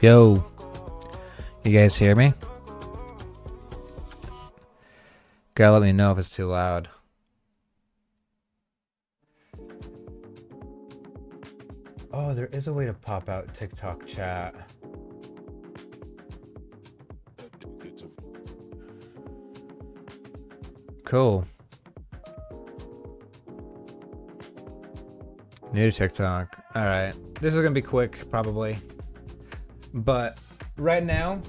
Yo, you guys hear me? Gotta let me know if it's too loud. Oh, there is a way to pop out TikTok chat. Cool. New to TikTok. Alright. This is gonna be quick, probably. But right now,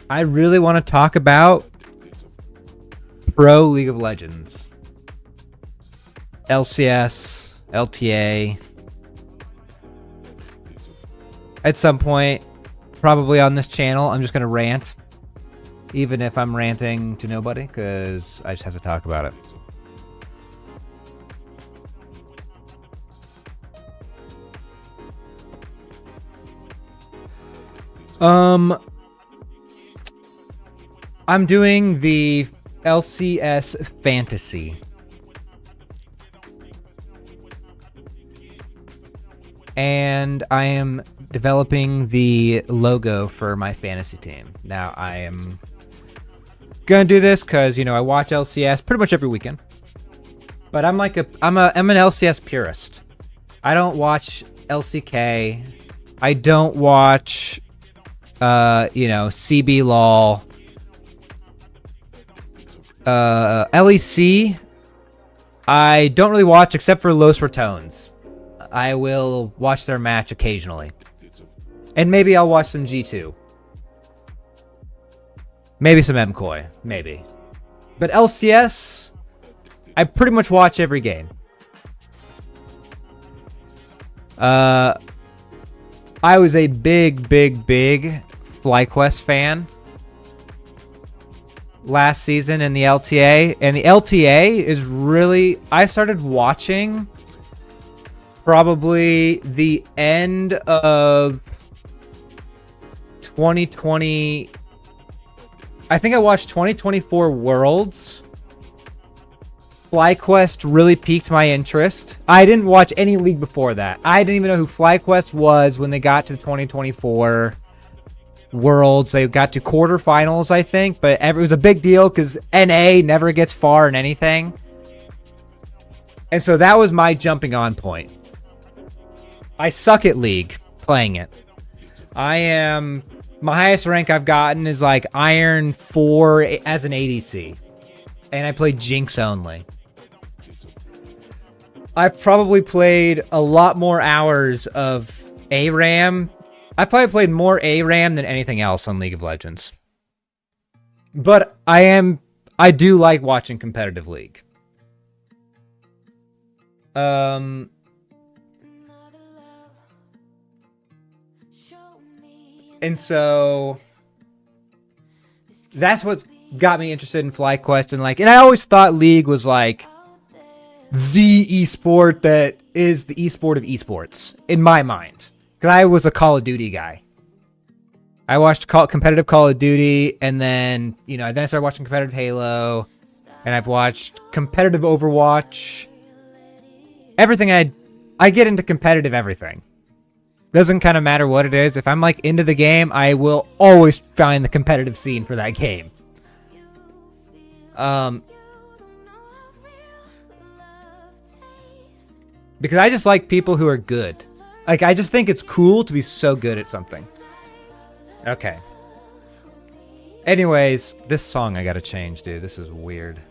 I really want to talk about Pro League of Legends. LCS, LTA. At some point, probably on this channel, I'm just going to rant. Even if I'm ranting to nobody, because I just have to talk about it. I'm doing the LCS Fantasy. And I am developing the logo for my fantasy team. Now, I am gonna do this because, you know, I watch LCS pretty much every weekend. But I'm an LCS purist. I don't watch LCK. I don't watch CB LOL. LEC, I don't really watch except for Los Ratones. I will watch their match occasionally. And maybe I'll watch some G2. Maybe some MCOY. Maybe. But LCS, I pretty much watch every game. I was a big FlyQuest fan last season in the LTA, and the LTA is really, I started watching probably the end of 2020. I think I watched 2024 Worlds. FlyQuest really piqued my interest. I didn't watch any league before that. I didn't even know who FlyQuest was when they got to 2024 Worlds. They got to quarterfinals, I think, but it was a big deal because NA never gets far in anything. And so that was my jumping on point. I suck at League playing it. My highest rank I've gotten is like Iron 4 as an ADC. And I play Jinx only. I've probably played a lot more hours of ARAM. I probably played more ARAM than anything else on League of Legends. But I do like watching competitive League. And so that's what got me interested in FlyQuest, and I always thought League was like the esport that is the esport of esports in my mind. Because I was a Call of Duty guy. I watched competitive Call of Duty, and then, then I started watching competitive Halo, and I've watched competitive Overwatch. Everything I get into competitive everything. Doesn't kind of matter what it is. If I'm like into the game, I will always find the competitive scene for that game. Because I just like people who are good. Like, I just think it's cool to be so good at something. Okay. Anyways, this song I gotta change, dude. This is weird.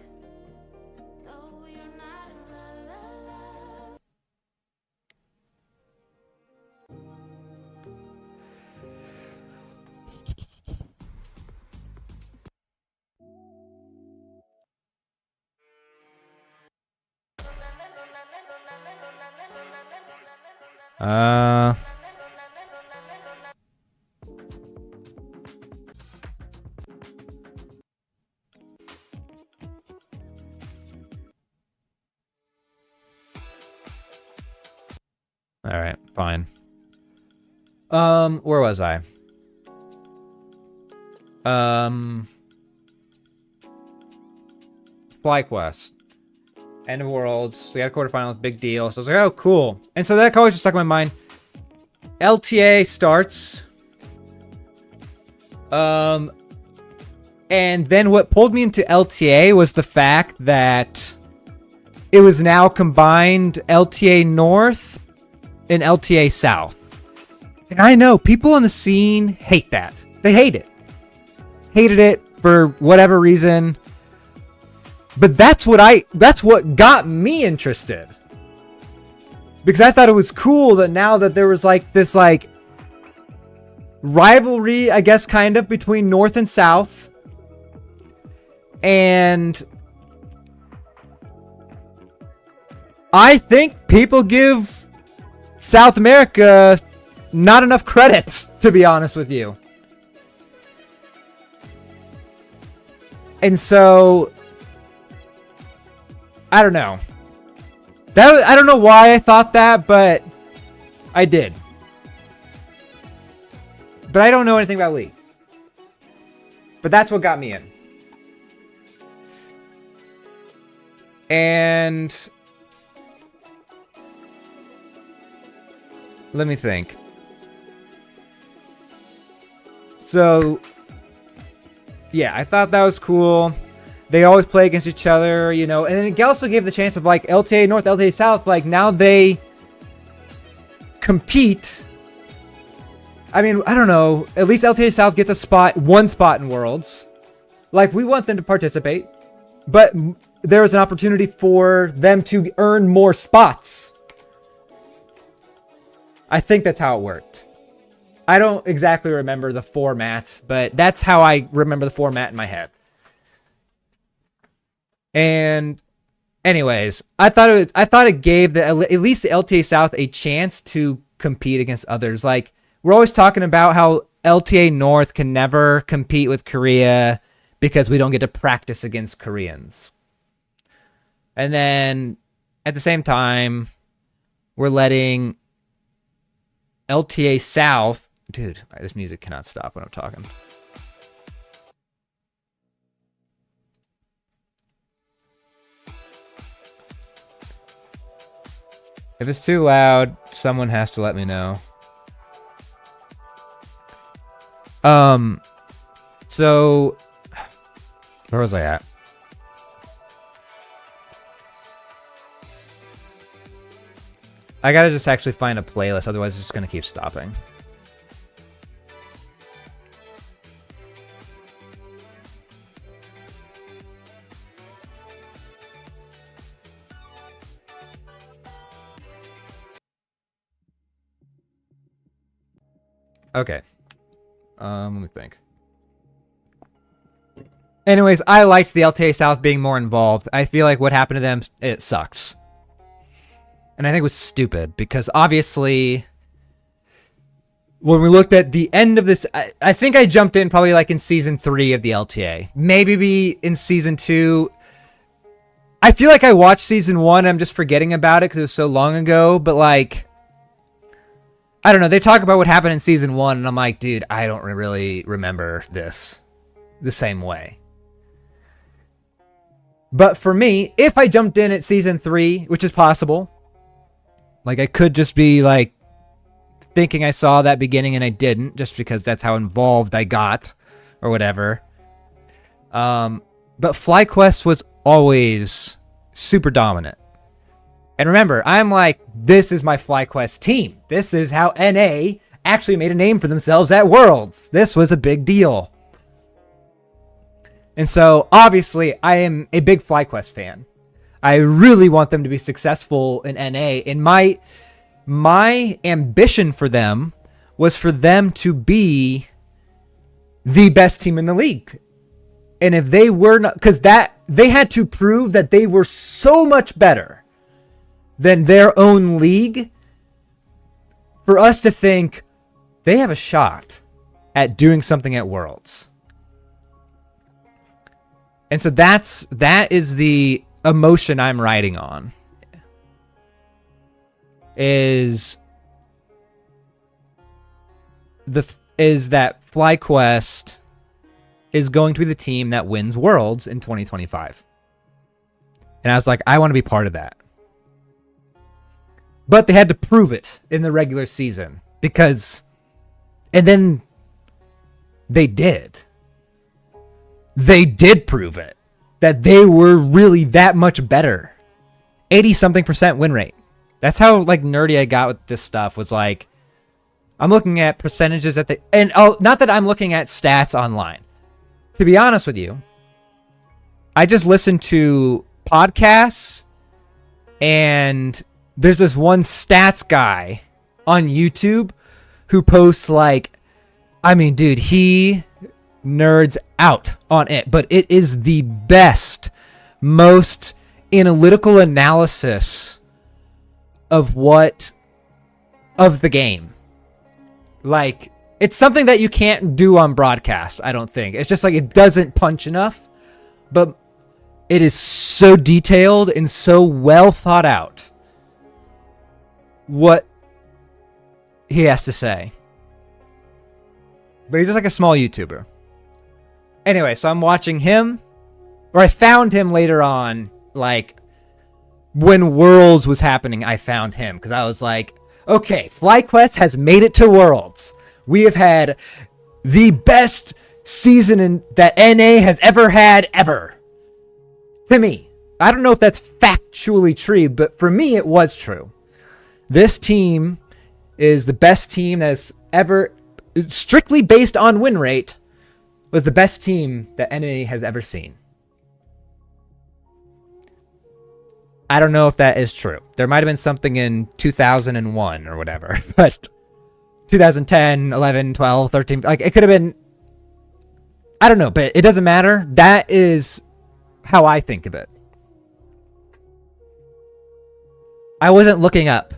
All right, fine. Where was I? FlyQuest. End of Worlds. They got quarterfinals, big deal. So I was like, oh, cool. And so that always just stuck in my mind. LTA starts. And then what pulled me into LTA was the fact that it was now combined LTA North and LTA South. And I know people on the scene hate that. They hate it. Hated it for whatever reason. But that's what got me interested. Because I thought it was cool that now that there was like this like rivalry, I guess, kind of between North and South. And I think people give South America not enough credit, to be honest with you. And so, I don't know. I don't know why I thought that, but I did. But I don't know anything about League. But that's what got me in. And let me think. So, yeah, I thought that was cool. They always play against each other, you know. And then it also gave the chance of, like, LTA North, LTA South. Like, now they compete. I mean, I don't know. At least LTA South gets one spot in Worlds. Like, we want them to participate. But there was an opportunity for them to earn more spots. I think that's how it worked. I don't exactly remember the format, but that's how I remember the format in my head. And anyways, I thought it gave at least the LTA South a chance to compete against others. Like, we're always talking about how LTA North can never compete with Korea because we don't get to practice against Koreans. And then at the same time, we're letting LTA South... Dude, this music cannot stop when I'm talking. If it's too loud, someone has to let me know. So... Where was I at? I gotta just actually find a playlist, otherwise it's just gonna keep stopping. Okay. Let me think. Anyways, I liked the LTA South being more involved. I feel like what happened to them, it sucks. And I think it was stupid, because obviously, when we looked at the end of this, I think I jumped in probably like in Season 3 of the LTA. Maybe in Season 2. I feel like I watched Season 1, I'm just forgetting about it because it was so long ago, but like, I don't know, they talk about what happened in Season 1, and I'm like, dude, I don't really remember this the same way. But for me, if I jumped in at Season 3, which is possible, like I could just be like thinking I saw that beginning and I didn't, just because that's how involved I got or whatever. But FlyQuest was always super dominant. And remember, I'm like, this is my FlyQuest team. This is how NA actually made a name for themselves at Worlds. This was a big deal. And so, obviously, I am a big FlyQuest fan. I really want them to be successful in NA. And my ambition for them was for them to be the best team in the league. And if they were not, because they had to prove that they were so much better than their own league for us to think they have a shot at doing something at Worlds. And so that is the emotion I'm riding on. Is that FlyQuest is going to be the team that wins Worlds in 2025. And I was like, I want to be part of that. But they had to prove it in the regular season, And then they did. They did prove it. That they were really that much better. 80-something% win rate. That's how like nerdy I got with this stuff. Was like, I'm looking at percentages at not that I'm looking at stats online. To be honest with you, I just listen to podcasts, and there's this one stats guy on YouTube who posts like, I mean, dude, he nerds out on it, but it is the best, most analytical analysis of the game. Like, it's something that you can't do on broadcast, I don't think. It's just like it doesn't punch enough, but it is so detailed and so well thought out what he has to say. But he's just like a small YouTuber. Anyway, so I'm watching him, or I found him later on, like, when Worlds was happening, I found him, because I was like, okay, FlyQuest has made it to Worlds. We have had the best season that NA has ever had, ever. To me. I don't know if that's factually true, but for me, it was true. This team is the best team that has ever, strictly based on win rate, was the best team that NA has ever seen. I don't know if that is true. There might have been something in 2001 or whatever, but 2010, 11, 12, 13, like it could have been, I don't know, but it doesn't matter. That is how I think of it. I wasn't looking up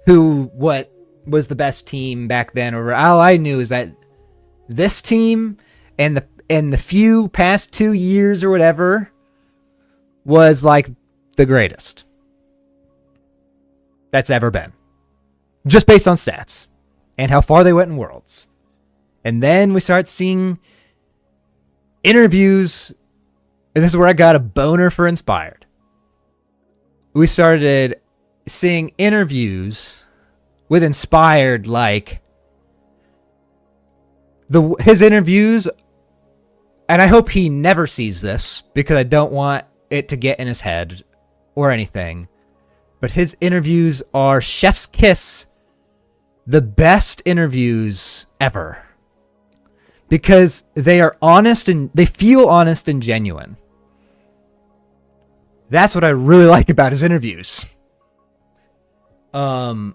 what was the best team back then, or all I knew is that this team and the few past 2 years or whatever was like the greatest that's ever been. Just based on stats and how far they went in Worlds. And then we start seeing interviews, and this is where I got a boner for Inspired. We started seeing interviews with Inspired, like his interviews, and I hope he never sees this because I don't want it to get in his head or anything, but his interviews are chef's kiss, the best interviews ever, because they are honest and they feel honest and genuine. That's what I really like about his interviews. And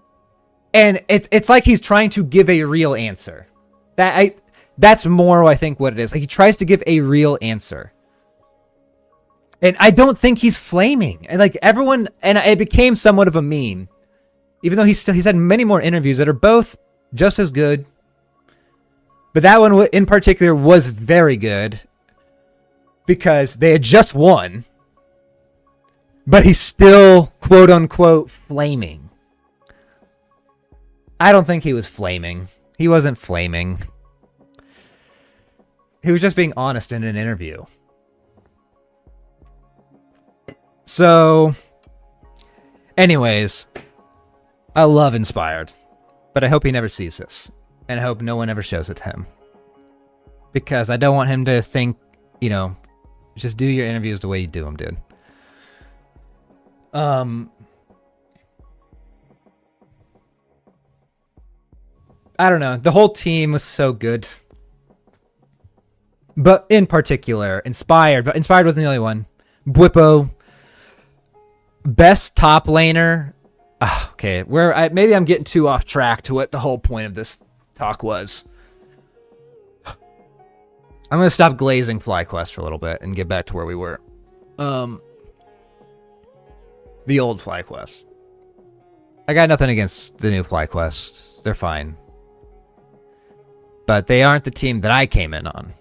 it's like he's trying to give a real answer. That's more, I think, what it is. Like, he tries to give a real answer. And I don't think he's flaming. And like everyone, and it became somewhat of a meme. Even though he's had many more interviews that are both just as good. But that one in particular was very good because they had just won. But he's still, quote unquote, flaming. I don't think he was flaming. He wasn't flaming. He was just being honest in an interview. So, anyways, I love Inspired, but I hope he never sees this, and I hope no one ever shows it to him, because I don't want him to think, just do your interviews the way you do them, dude. I don't know. The whole team was so good, but in particular, Inspired. But Inspired wasn't the only one. Bwipo. Best top laner. Okay, maybe I'm getting too off track to what the whole point of this talk was. I'm gonna stop glazing FlyQuest for a little bit and get back to where we were. The old FlyQuest. I got nothing against the new FlyQuest. They're fine. But they aren't the team that I came in on.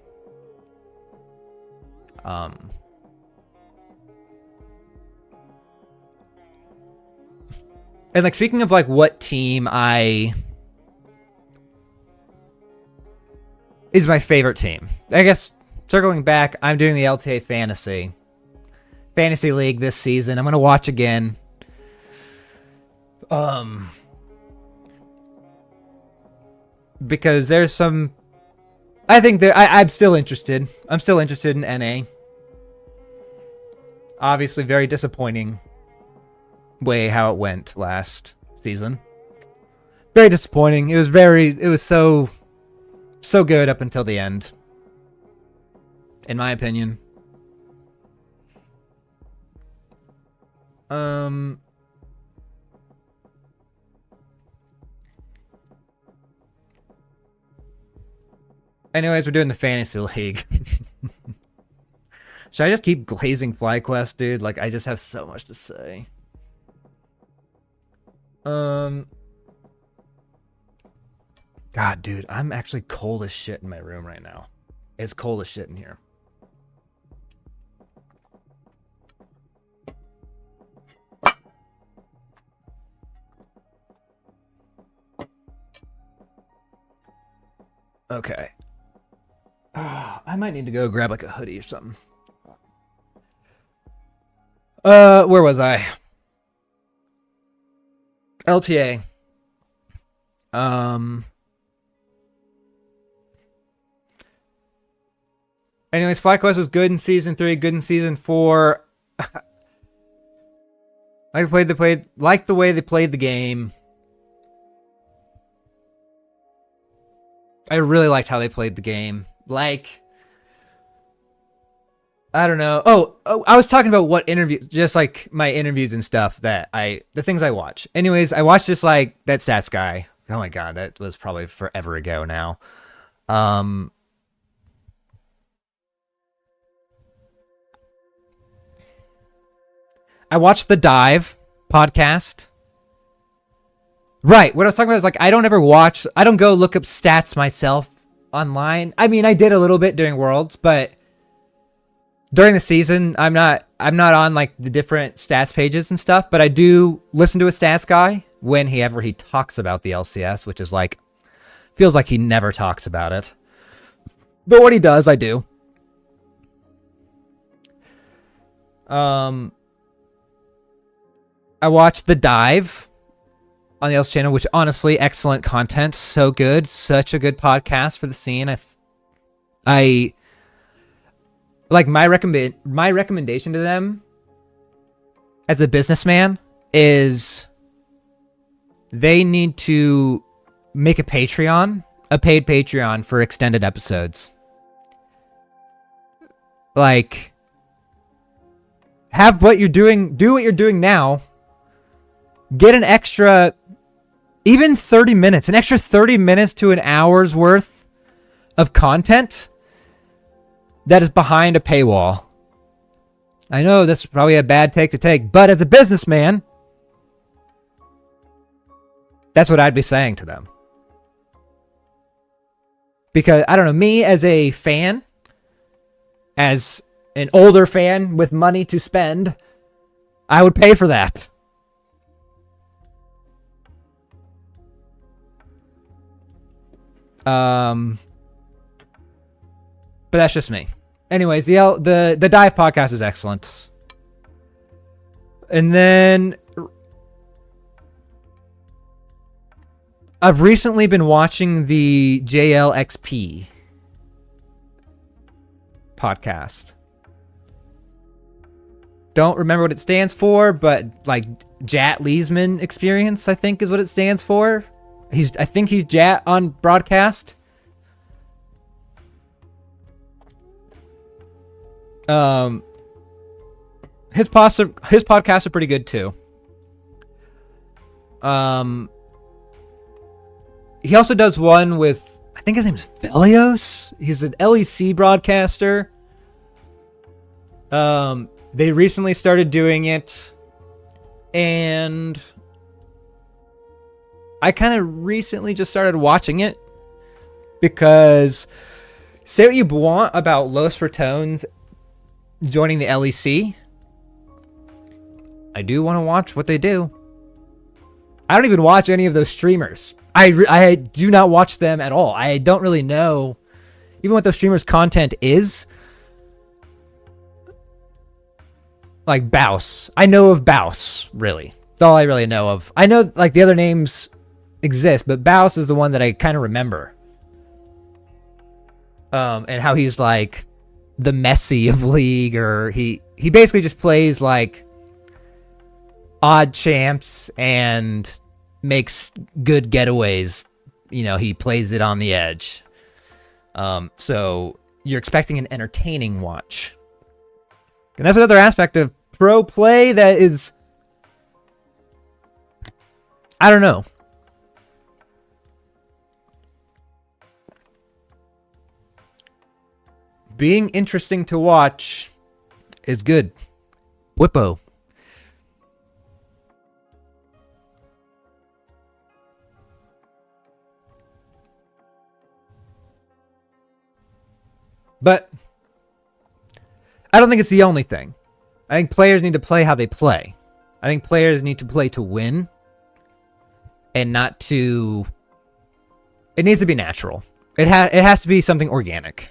And like, speaking of like what team is my favorite team, I guess circling back, I'm doing the LTA Fantasy League this season. I'm going to watch again. because there's some. I think that I'm still interested. I'm still interested in NA. Obviously, very disappointing way how it went last season. Very disappointing. It was so good up until the end, in my opinion. Anyways, we're doing the fantasy league. Should I just keep glazing FlyQuest, dude? Like, I just have so much to say. God, dude, I'm actually cold as shit in my room right now. It's cold as shit in here. Okay. I might need to go grab like a hoodie or something. Where was I? LTA. Anyways, FlyQuest was good in season 3, good in season 4. I liked the way they played the game. I really liked how they played the game. Like, I don't know. Oh, I was talking about what interviews, just like my interviews and stuff the things I watch. Anyways, I watched just like that stats guy. Oh my god, that was probably forever ago now. I watched the Dive podcast. Right, what I was talking about is like I don't go look up stats myself online. I mean, I did a little bit during Worlds, but during the season, I'm not on like the different stats pages and stuff, but I do listen to a stats guy whenever he talks about the LCS, which is like, feels like he never talks about it. But what he does, I do. I watched The Dive on the LCS channel, which honestly, excellent content. So good. Such a good podcast for the scene. I like my recommendation to them as a businessman is they need to make a paid Patreon for extended episodes. Like, do what you're doing now. Get an extra, even 30 minutes, an extra 30 minutes to an hour's worth of content that is behind a paywall. I know that's probably a bad take to take, but as a businessman, that's what I'd be saying to them. Because, I don't know, me as a fan, as an older fan with money to spend, I would pay for that. But that's just me. Anyways, the Dive podcast is excellent. And then I've recently been watching the JLXP podcast. Don't remember what it stands for, but like Jat Leesman Experience, I think is what it stands for. I think he's Jat on broadcast. His podcasts are pretty good too. He also does one with, I think his name's Velios. He's an LEC broadcaster. They recently started doing it, and I kind of recently just started watching it because say what you want about Los Ratones joining the LEC. I do want to watch what they do. I don't even watch any of those streamers. I do not watch them at all. I don't really know even what those streamers' content is. Like Baus. I know of Baus, really. That's all I really know of. I know like the other names exist, but Baus is the one that I kind of remember. And how he's like the Messi of League, or he basically just plays like odd champs and makes good getaways. You know, he plays it on the edge. So you're expecting an entertaining watch. And that's another aspect of pro play that is, I don't know. Being interesting to watch is good. Whippo. But I don't think it's the only thing. I think players need to play how they play. I think players need to play to win and not to... It needs to be natural. It has to be something organic.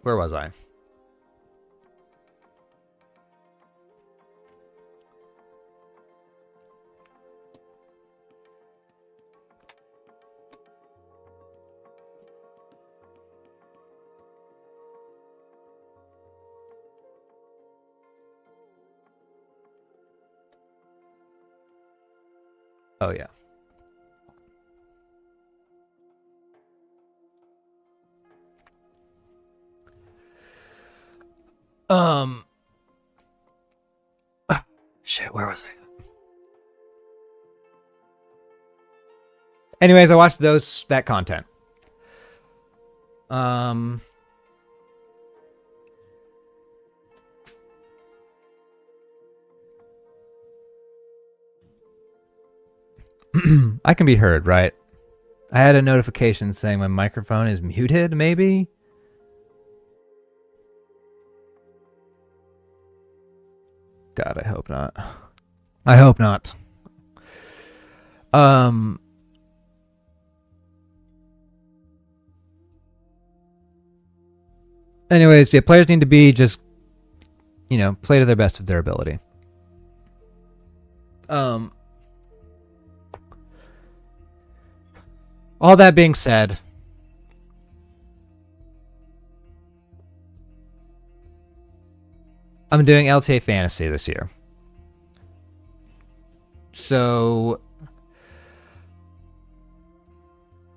Where was I? Oh, yeah. Shit, where was I? Anyways, I watched that content. I can be heard, right? I had a notification saying my microphone is muted, maybe? God, I hope not. I hope not. Anyways, yeah, players need to be just, you know, play to their best of their ability. All that being said, I'm doing LTA Fantasy this year. So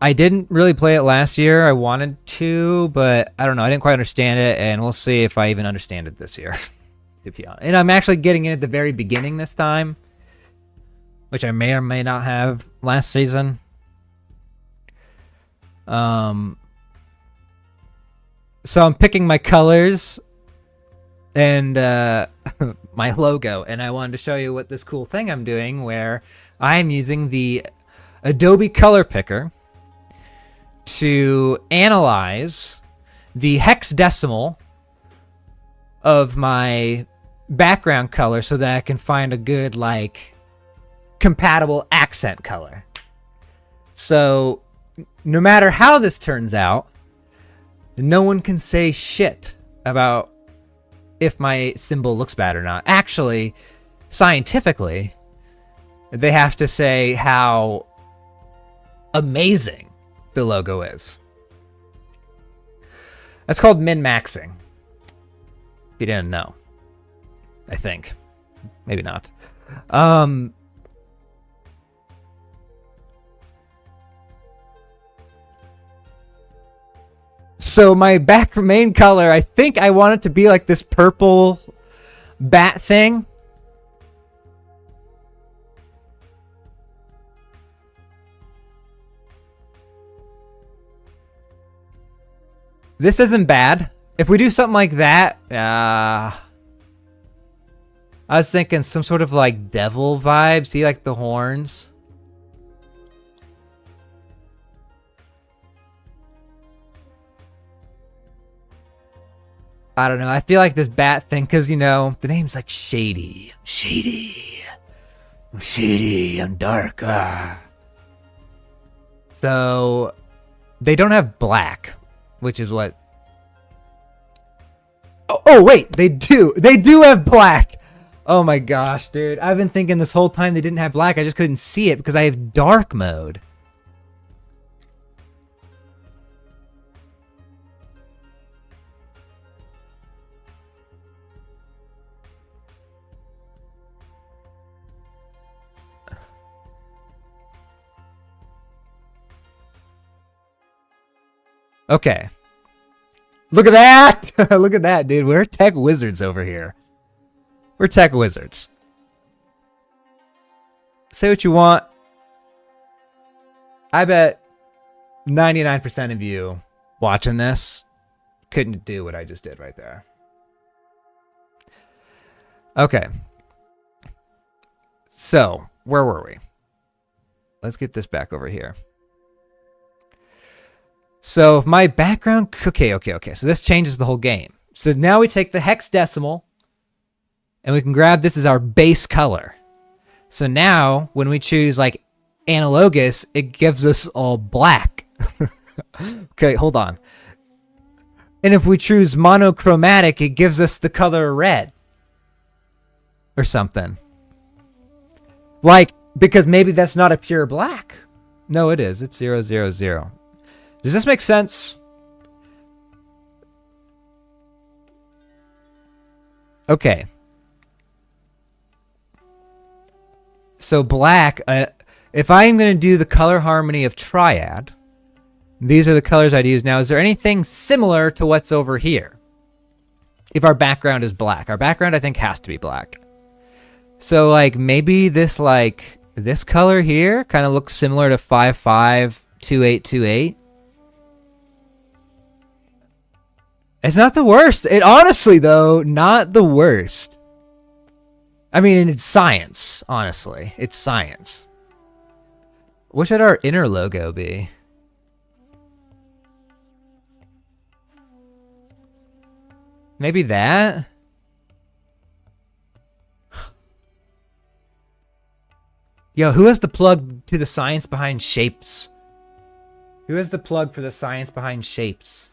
I didn't really play it last year. I wanted to, but I don't know. I didn't quite understand it, and we'll see if I even understand it this year. To be honest. And I'm actually getting in at the very beginning this time, which I may or may not have last season. So I'm picking my colors and my logo, and I wanted to show you what this cool thing I'm doing, where I'm using the Adobe Color Picker to analyze the hexadecimal of my background color so that I can find a good, like, compatible accent color. So no matter how this turns out, no one can say shit about if my symbol looks bad or not. Actually, scientifically, they have to say how amazing the logo is. That's called min-maxing. If you didn't know. I think. Maybe not. So my main color, I think I want it to be like this purple bat thing. This isn't bad. If we do something like that, I was thinking some sort of like devil vibe. See, like the horns. I don't know. I feel like this bat thing, because, you know, the name's like Shady. I'm shady. I'm shady. I'm dark. So they don't have black, which is what... Oh, wait, they do. They do have black. Oh my gosh, dude. I've been thinking this whole time they didn't have black. I just couldn't see it because I have dark mode. Okay. Look at that! Look at that, dude. We're tech wizards over here. We're tech wizards. Say what you want. I bet 99% of you watching this couldn't do what I just did right there. Okay. So, where were we? Let's get this back over here. So, if my background... Okay. So, this changes the whole game. So, now we take the hexadecimal, and we can grab this as our base color. So, now, when we choose, like, analogous, it gives us all black. Okay, hold on. And if we choose monochromatic, it gives us the color red. Or something. Like, because maybe that's not a pure black. No, it is. It's 0, 0, 0. Does this make sense? Okay. So black, if I'm going to do the color harmony of triad, these are the colors I'd use. Now, is there anything similar to what's over here? If our background is black. Our background, I think, has to be black. So, like, maybe this, like, this color here kind of looks similar to 552828. It's not the worst. It honestly, though, not the worst. I mean, it's science, honestly. It's science. What should our inner logo be? Maybe that? Yo, who has the plug to the science behind shapes? Who has the plug for the science behind shapes?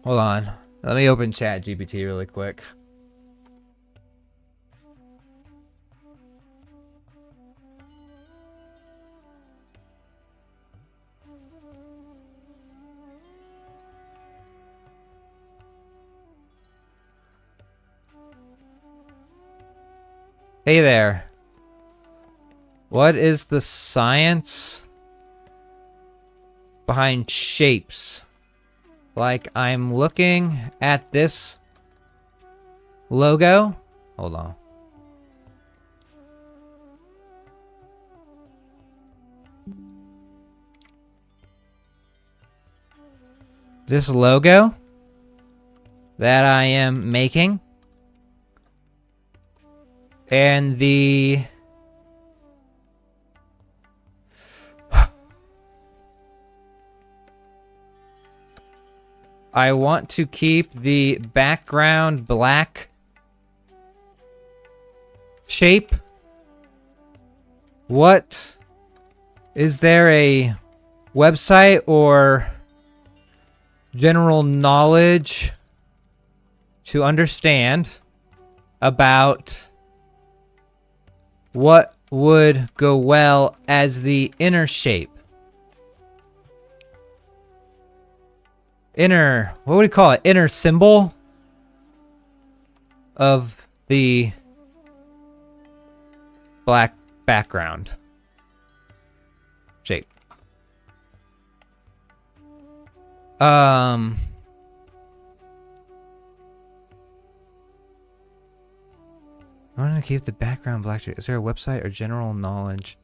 Hold on. Let me open ChatGPT really quick. Hey there. What is the science behind shapes? Like, I'm looking at this logo. Hold on. This logo that I am making. And the... I want to keep the background black shape. What? Is there a website or general knowledge to understand about what would go well as the inner shape? Inner, what would we call it? Inner symbol of the black background shape. I want to keep the background black. Is there a website or general knowledge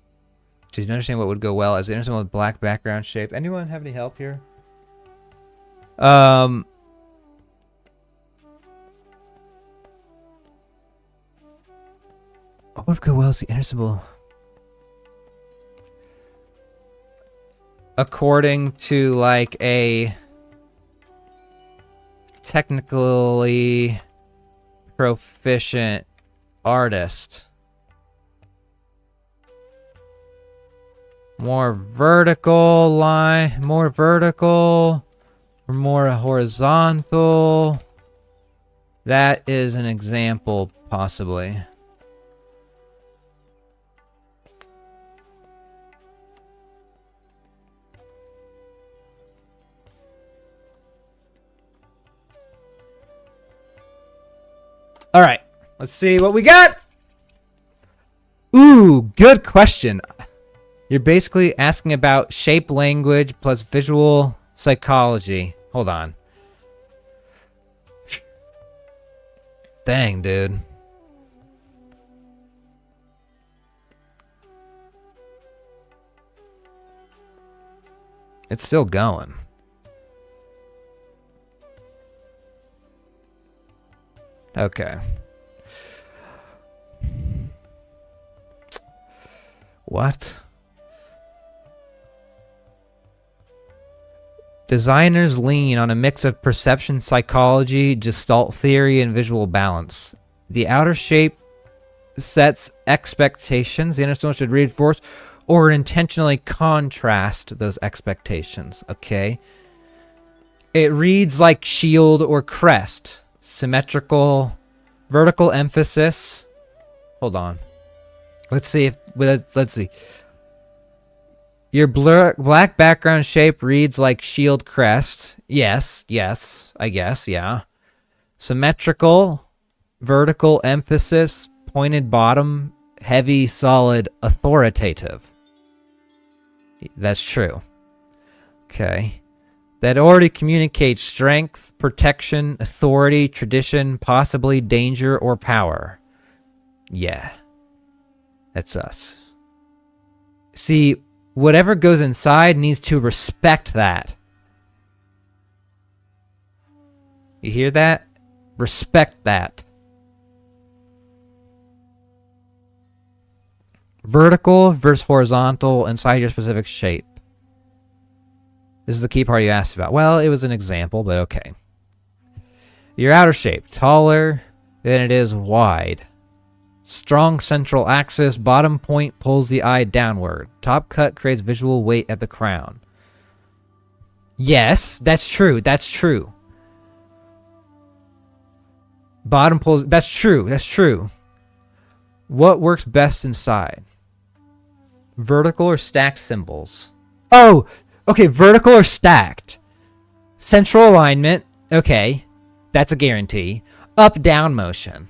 to understand what would go well as the inner symbol with black background shape? Anyone have any help here? What would go well as the inner symbol? According to like a technically proficient artist. More vertical line, more vertical, or more horizontal. That is an example, possibly. All right, let's see what we got. Ooh, good question. You're basically asking about shape language plus visual psychology. Hold on. Dang, dude. It's still going. Okay. What? Designers lean on a mix of perception psychology, gestalt theory, and visual balance. The outer shape sets expectations. The inner stone should reinforce or intentionally contrast those expectations. Okay. It reads like shield or crest. Symmetrical, vertical emphasis. Hold on. Let's see if let's see. Your black background shape reads like shield crest. Yes, I guess, yeah. Symmetrical, vertical emphasis, pointed bottom, heavy, solid, authoritative. That's true. Okay. That already communicates strength, protection, authority, tradition, possibly danger or power. Yeah. That's us. See, whatever goes inside needs to respect that. You hear that? Respect that. Vertical versus horizontal inside your specific shape. This is the key part you asked about. Well, it was an example, but okay. Your outer shape, taller than it is wide. Strong central axis, bottom point pulls the eye downward. Top cut creates visual weight at the crown. Yes, that's true. That's true. Bottom pulls... That's true. That's true. What works best inside? Vertical or stacked symbols? Oh! Okay, vertical or stacked? Central alignment. Okay. That's a guarantee. Up-down motion.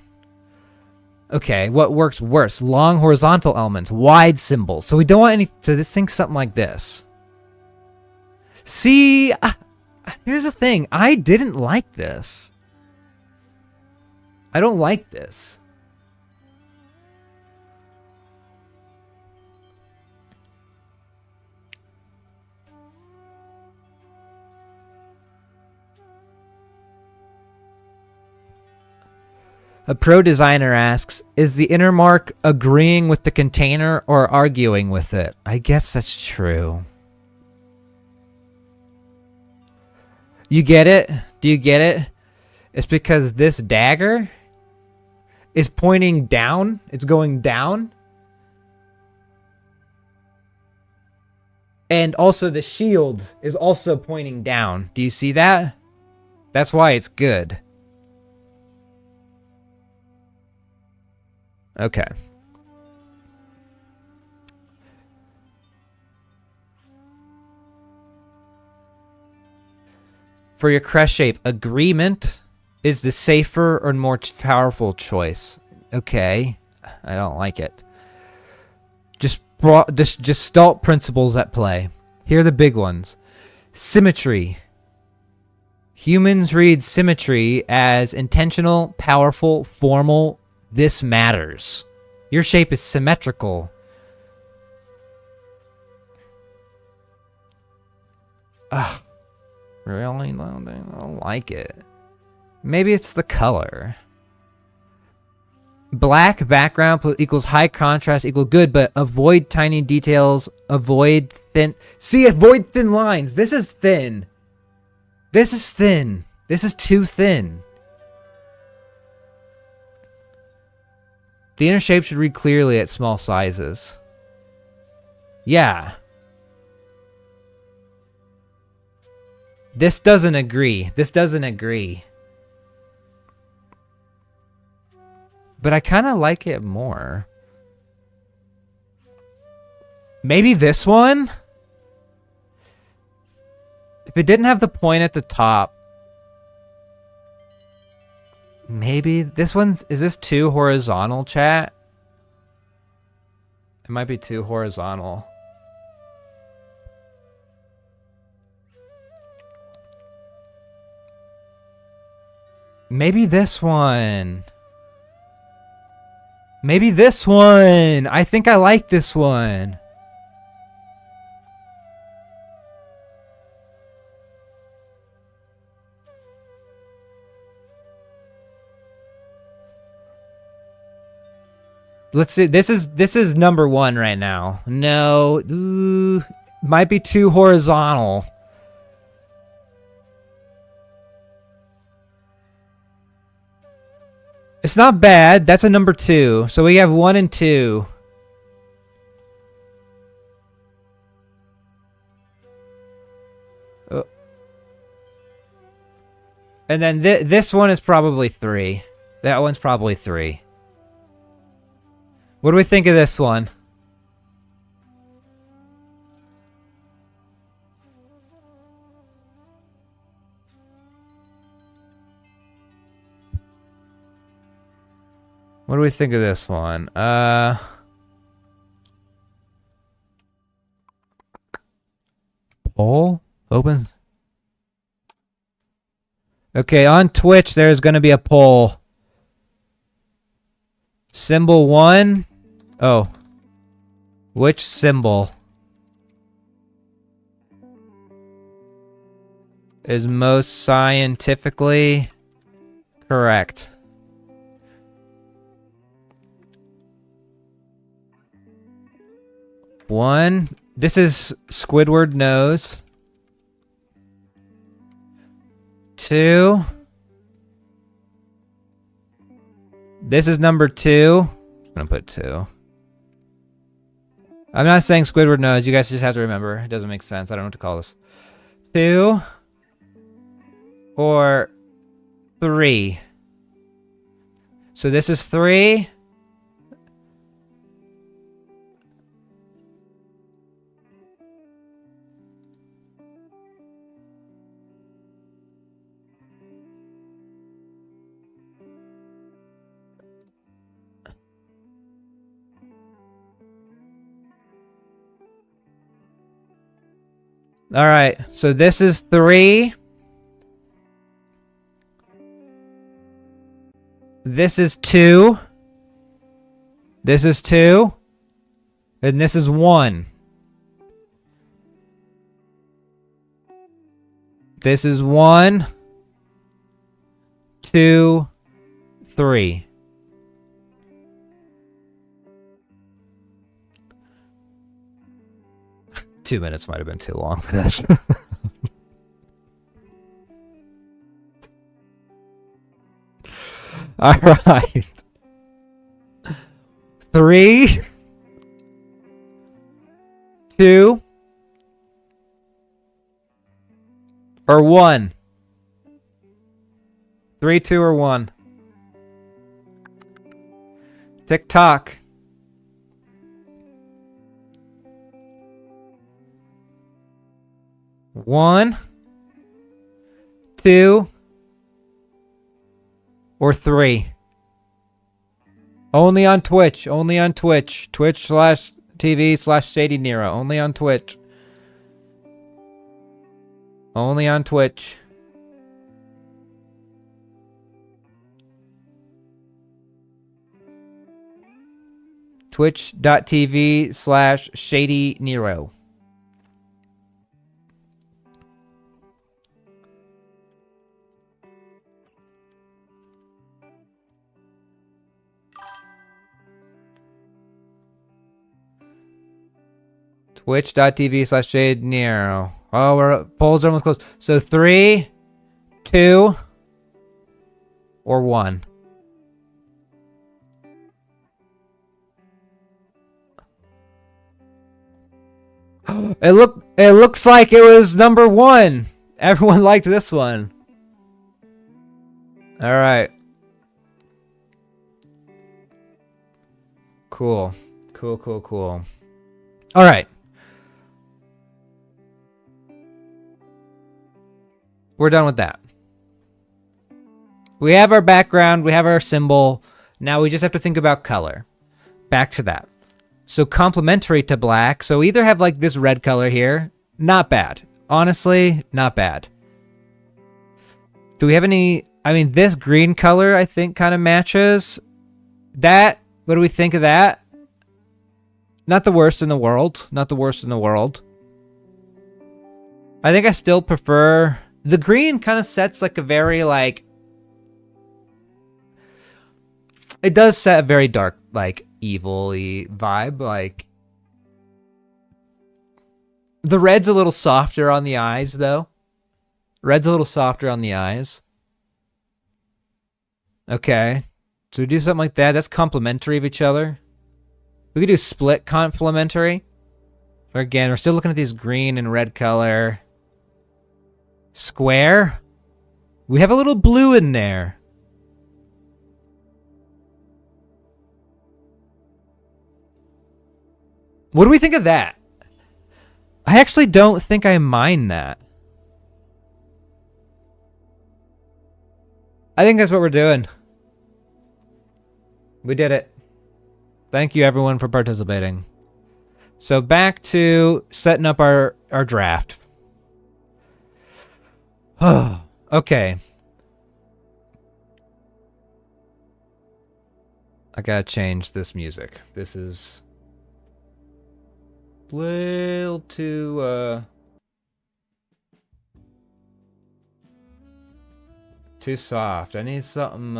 Okay, what works worse? Long horizontal elements, wide symbols. So we don't want any... So this thing's something like this. See, here's the thing. I didn't like this. I don't like this. A pro designer asks, is the inner mark agreeing with the container or arguing with it? I guess that's true. You get it? Do you get it? It's because this dagger is pointing down. It's going down. And also the shield is also pointing down. Do you see that? That's why it's good. Okay. For your crest shape, agreement is the safer or more powerful choice. Okay. I don't like it. Just gestalt principles at play. Here are the big ones. Symmetry. Humans read symmetry as intentional, powerful, formal. This matters. Your shape is symmetrical. Ugh. Really? I don't like it. Maybe it's the color. Black background equals high contrast equal good, but avoid tiny details, avoid thin... See, avoid thin lines. This is thin. This is thin. This is too thin. The inner shape should read clearly at small sizes. Yeah. This doesn't agree. This doesn't agree. But I kind of like it more. Maybe this one? If it didn't have the point at the top. Maybe this one's... Is this too horizontal, chat? It might be too horizontal. Maybe this one. Maybe this one. I think I like this one. Let's see. This is number one right now. No, ooh, might be too horizontal. It's not bad. That's a number two. So we have 1 and 2. Oh. And then this one is probably 3. That one's probably 3. What do we think of this one? What do we think of this one? Poll? Open? Okay, on Twitch, there's going to be a poll. Symbol 1? Oh. Which symbol is most scientifically correct? One. This is Squidward nose. 2. This is number 2. I'm gonna put 2. I'm not saying Squidward nose. You guys just have to remember. It doesn't make sense. I don't know what to call this. 2 or 3. So this is 3. All right, so this is 3. This is 2. This is 2. And this is 1. This is 1, 2, 3. Two minutes might have been too long for this. All right. 3, 2, or 1. 3, 2, or 1. Tick tock. 1, 2, or 3. Only on Twitch. Only on Twitch. Twitch.tv/Shady Nero. Only on Twitch. Only on Twitch. Twitch.tv/Shady Nero. Twitch.tv/Shade Nero. Oh, polls are almost close. So 3, 2 or 1? It looks like it was number 1. Everyone liked this one. All right. Cool. Cool. All right. We're done with that. We have our background, we have our symbol. Now we just have to think about color. Back to that. So complementary to black. So either have like this red color here. Not bad. Honestly, not bad. Do we have any... I mean, this green color, I think, kind of matches. That... What do we think of that? Not the worst in the world. Not the worst in the world. I think I still prefer... The green kind of sets like a very, like... It does set a very dark, like, evil-y vibe. Like... The red's a little softer on the eyes, though. Red's a little softer on the eyes. Okay. So we do something like that. That's complementary of each other. We could do split complementary. Or again, we're still looking at these green and red color. Square. We have a little blue in there. What do we think of that? I actually don't think I mind that. I think that's what we're doing. We did it. Thank you everyone for participating. So back to setting up our draft. Okay. I gotta change this music. This is a little too soft. I need something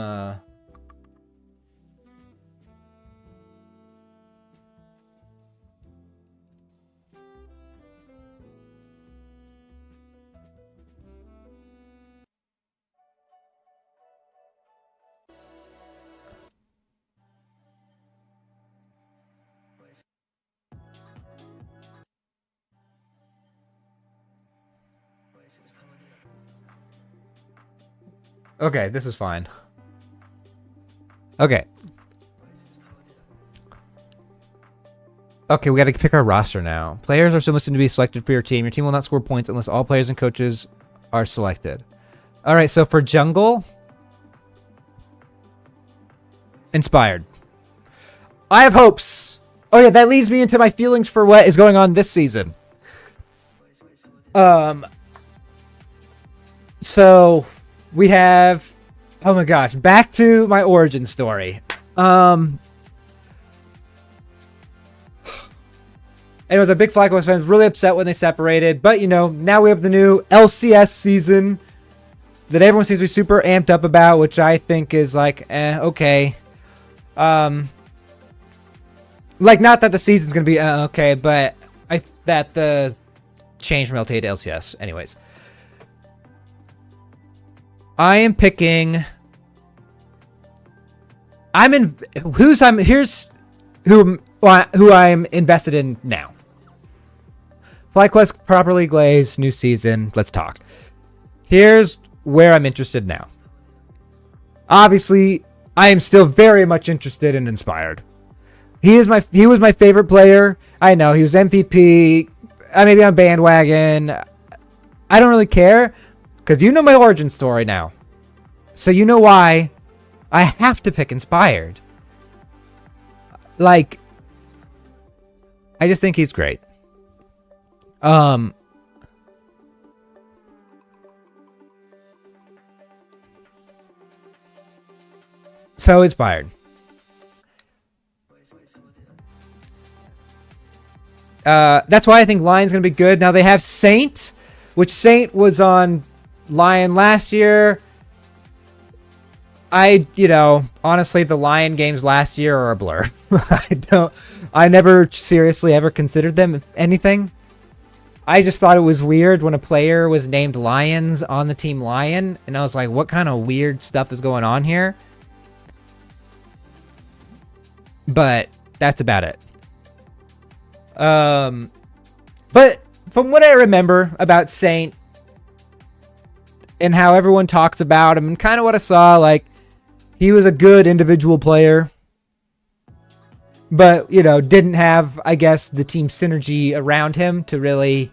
okay, this is fine. Okay. Okay, we gotta pick our roster now. Players are still listed to be selected for your team. Your team will not score points unless all players and coaches are selected. Alright, so for jungle... Inspired. I have hopes! Oh yeah, that leads me into my feelings for what is going on this season. So... We have, oh my gosh, back to my origin story. And it was a big Fly Quest fans really upset when they separated, but you know, now we have the new LCS season that everyone seems to be super amped up about, which I think is like, okay. Like, not that the season's gonna be okay, but that the change from LTA to LCS. Anyways. I am picking. Here's who I'm invested in now. FlyQuest properly glazed, new season. Let's talk. Here's where I'm interested now. Obviously, I am still very much interested in Inspired. He was my favorite player. I know he was MVP. Maybe I'm bandwagon. I don't really care. Because you know my origin story now. So you know why I have to pick Inspired. Like, I just think he's great. So Inspired. That's why I think Lion's going to be good. Now they have Saint, which Saint was on Lion last year. Honestly, the Lion games last year are a blur. I never seriously ever considered them anything. I just thought it was weird when a player was named Lions on the team Lion, and I was like, what kind of weird stuff is going on here? But that's about it. But from what I remember about Saint and how everyone talks about him and kind of what I saw, like, he was a good individual player, but, you know, didn't have, I guess, the team synergy around him to really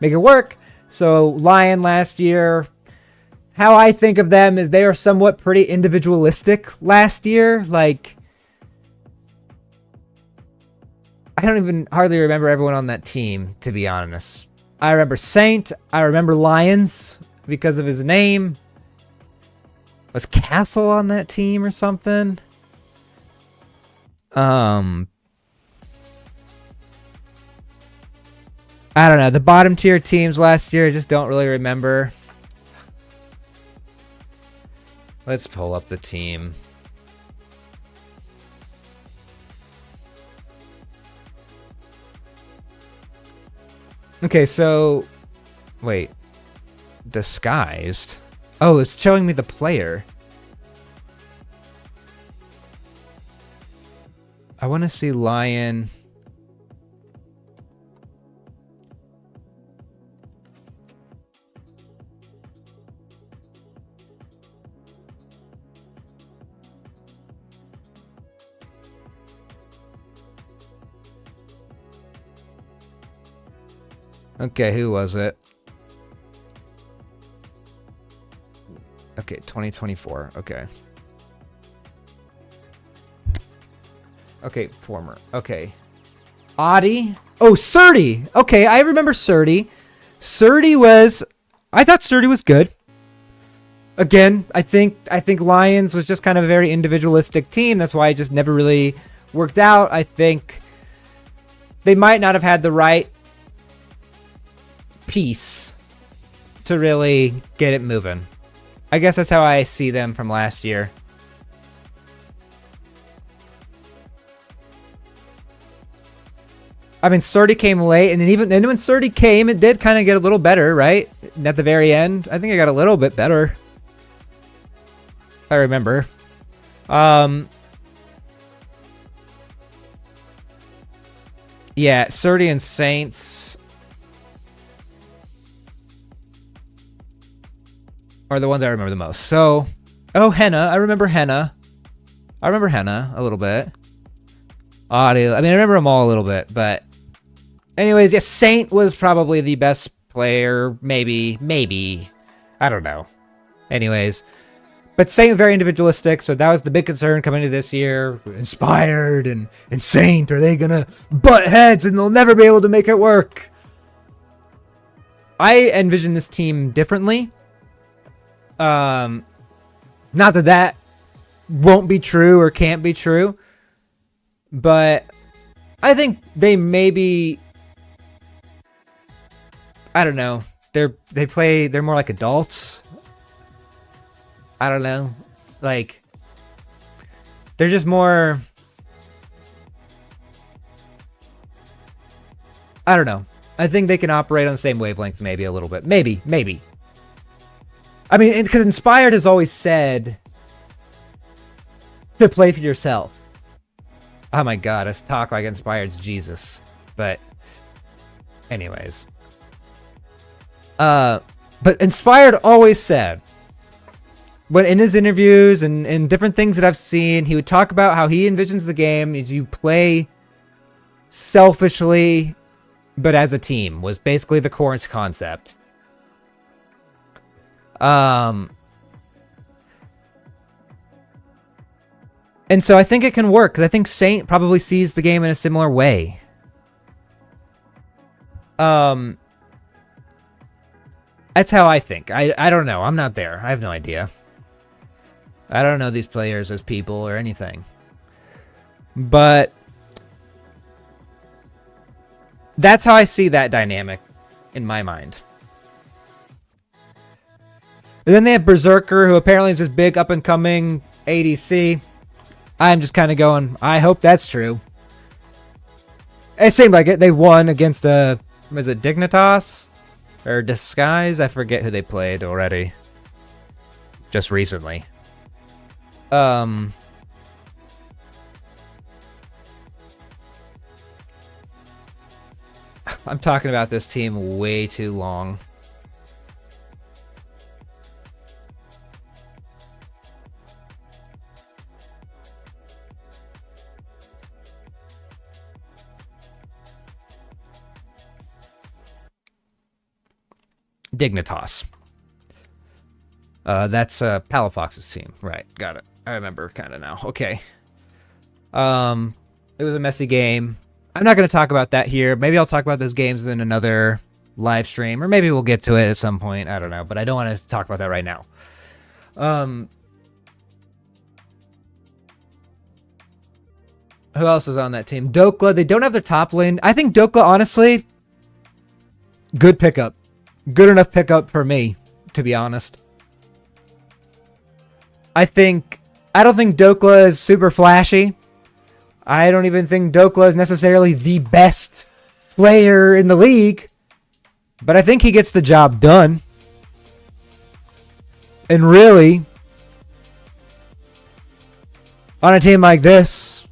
make it work. So Lion last year, how I think of them is they are somewhat pretty individualistic last year. Like, I don't even hardly remember everyone on that team, to be honest. I remember Saint. I remember Lions because of his name. Was Castle on that team or something? I don't know. The bottom tier teams last year, I just don't really remember. Let's pull up the team. Okay, so wait. Disguised. Oh, it's showing me the player. I want to see Lion. Okay, who was it? Okay, 2024. Okay. Okay, former. Okay. Audi. Oh, Surdy. Okay, I remember Surdy. Surdy was... I thought Surdy was good. Again, I think Lions was just kind of a very individualistic team. That's why it just never really worked out. I think they might not have had the right piece to really get it moving. I guess that's how I see them from last year. I mean, Surdy came late, and then when Surdy came, it did kind of get a little better, right? At the very end, I think it got a little bit better. I remember. Yeah, Surdy and Saints are the ones I remember the most. So, oh, Henna. I remember Henna. I remember Henna a little bit. Audio. I mean, I remember them all a little bit, but anyways, yeah, Saint was probably the best player. Maybe. I don't know. Anyways, but Saint very individualistic, so that was the big concern coming into this year. Inspired and Saint, are they gonna butt heads and they'll never be able to make it work? I envision this team differently. Not that won't be true or can't be true, but I think they maybe, I don't know, they're more like adults. I don't know, like they're just more, I don't know. I think they can operate on the same wavelength maybe a little bit. Maybe. I mean, because Inspired has always said to play for yourself. Oh my god, I talk like Inspired's Jesus. But anyways. But Inspired always said, when in his interviews and different things that I've seen, he would talk about how he envisions the game is you play selfishly, but as a team, was basically the core concept. And so I think it can work, because I think Saint probably sees the game in a similar way. That's how I think. I don't know. I'm not there. I have no idea. I don't know these players as people or anything. But that's how I see that dynamic in my mind. And then they have Berserker, who apparently is this big up-and-coming ADC. I'm just kind of going, I hope that's true. It seemed like it. They won against a Was it Dignitas? Or Disguise? I forget who they played already. Just recently. I'm talking about this team way too long. Dignitas. That's Palafox's team. Right, got it. I remember kind of now. Okay. It was a messy game. I'm not going to talk about that here. Maybe I'll talk about those games in another live stream, or maybe we'll get to it at some point. I don't know, but I don't want to talk about that right now. Who else is on that team? Dokla. They don't have their top lane. I think Dokla, honestly, good pickup. Good enough pickup for me, to be honest. I don't think Dokla is super flashy. I don't even think Dokla is necessarily the best player in the league. But I think he gets the job done. And really, on a team like this,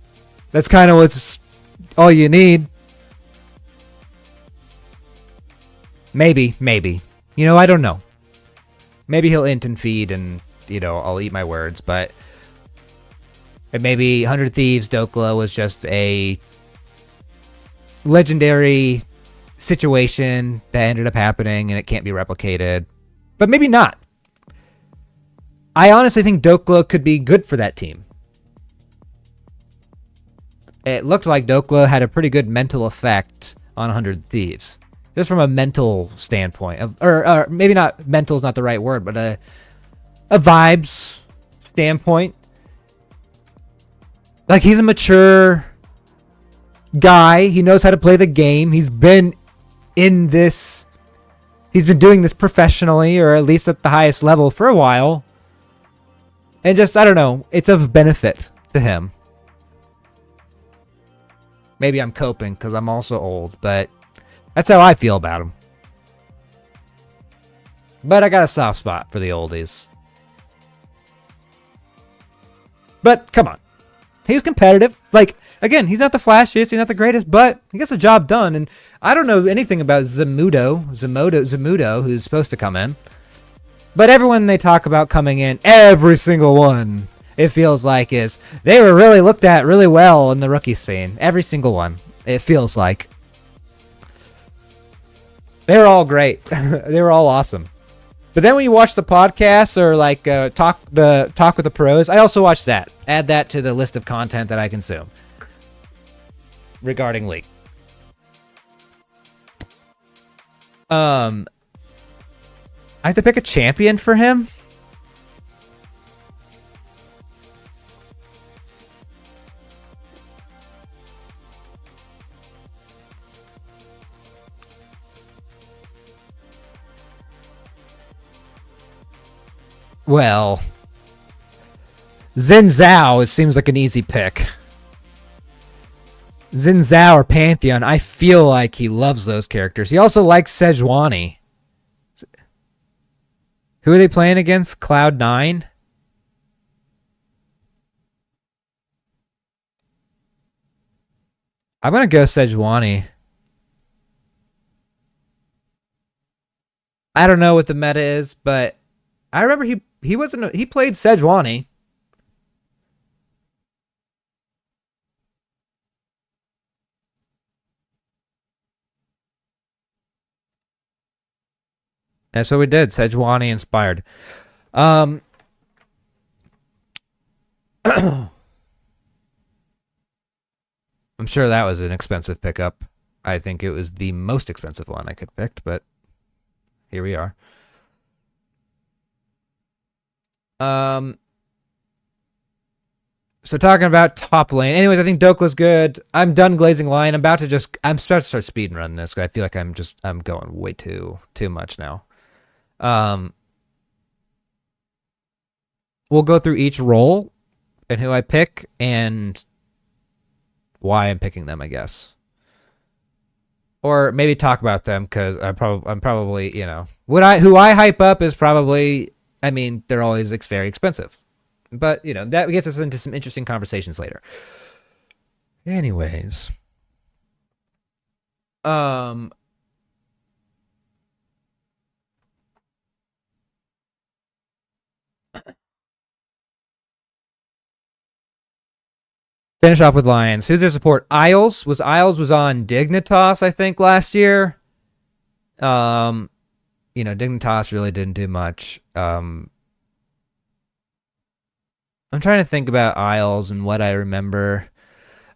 that's kind of what's all you need. Maybe. You know, I don't know. Maybe he'll int and feed and, you know, I'll eat my words, but maybe 100 Thieves Dokla was just a legendary situation that ended up happening and it can't be replicated. But maybe not. I honestly think Dokla could be good for that team. It looked like Dokla had a pretty good mental effect on 100 Thieves. Just from a mental standpoint. Or maybe not, mental is not the right word, but a vibes standpoint. Like, he's a mature guy. He knows how to play the game. He's been in this. He's been doing this professionally, or at least at the highest level for a while. And just, I don't know, it's of benefit to him. Maybe I'm coping because I'm also old, but that's how I feel about him. But I got a soft spot for the oldies. But, come on. He was competitive. Like, again, he's not the flashiest, he's not the greatest, but he gets the job done. And I don't know anything about Zamudo, who's supposed to come in. But everyone they talk about coming in, every single one, it feels like is, they were really looked at really well in the rookie scene. Every single one, it feels like. They were all great. They were all awesome. But then when you watch the podcasts or like talk with the pros, I also watch that. Add that to the list of content that I consume regarding League. I have to pick a champion for him. Well, Xin Zhao, it seems like an easy pick. Xin Zhao or Pantheon, I feel like he loves those characters. He also likes Sejuani. Who are they playing against? Cloud9? I'm going to go Sejuani. I don't know what the meta is, but I remember he played Sejuani. That's what we did. Sejuani inspired. I'm sure that was an expensive pickup. I think it was the most expensive one I could have picked, but here we are. So talking about top lane. Anyways, I think Dokla's good. I'm done glazing line. I'm about to start speed and running this because I feel like I'm going way too much now. We'll go through each role and who I pick and why I'm picking them, I guess. or maybe talk about them because I'm probably who I hype up is probably, I mean, they're always very expensive, but that gets us into some interesting conversations later. Anyways, finish off with Lions. Who's their support? Isles was on Dignitas, I think, last year. Dignitas really didn't do much. I'm trying to think about Isles and what I remember.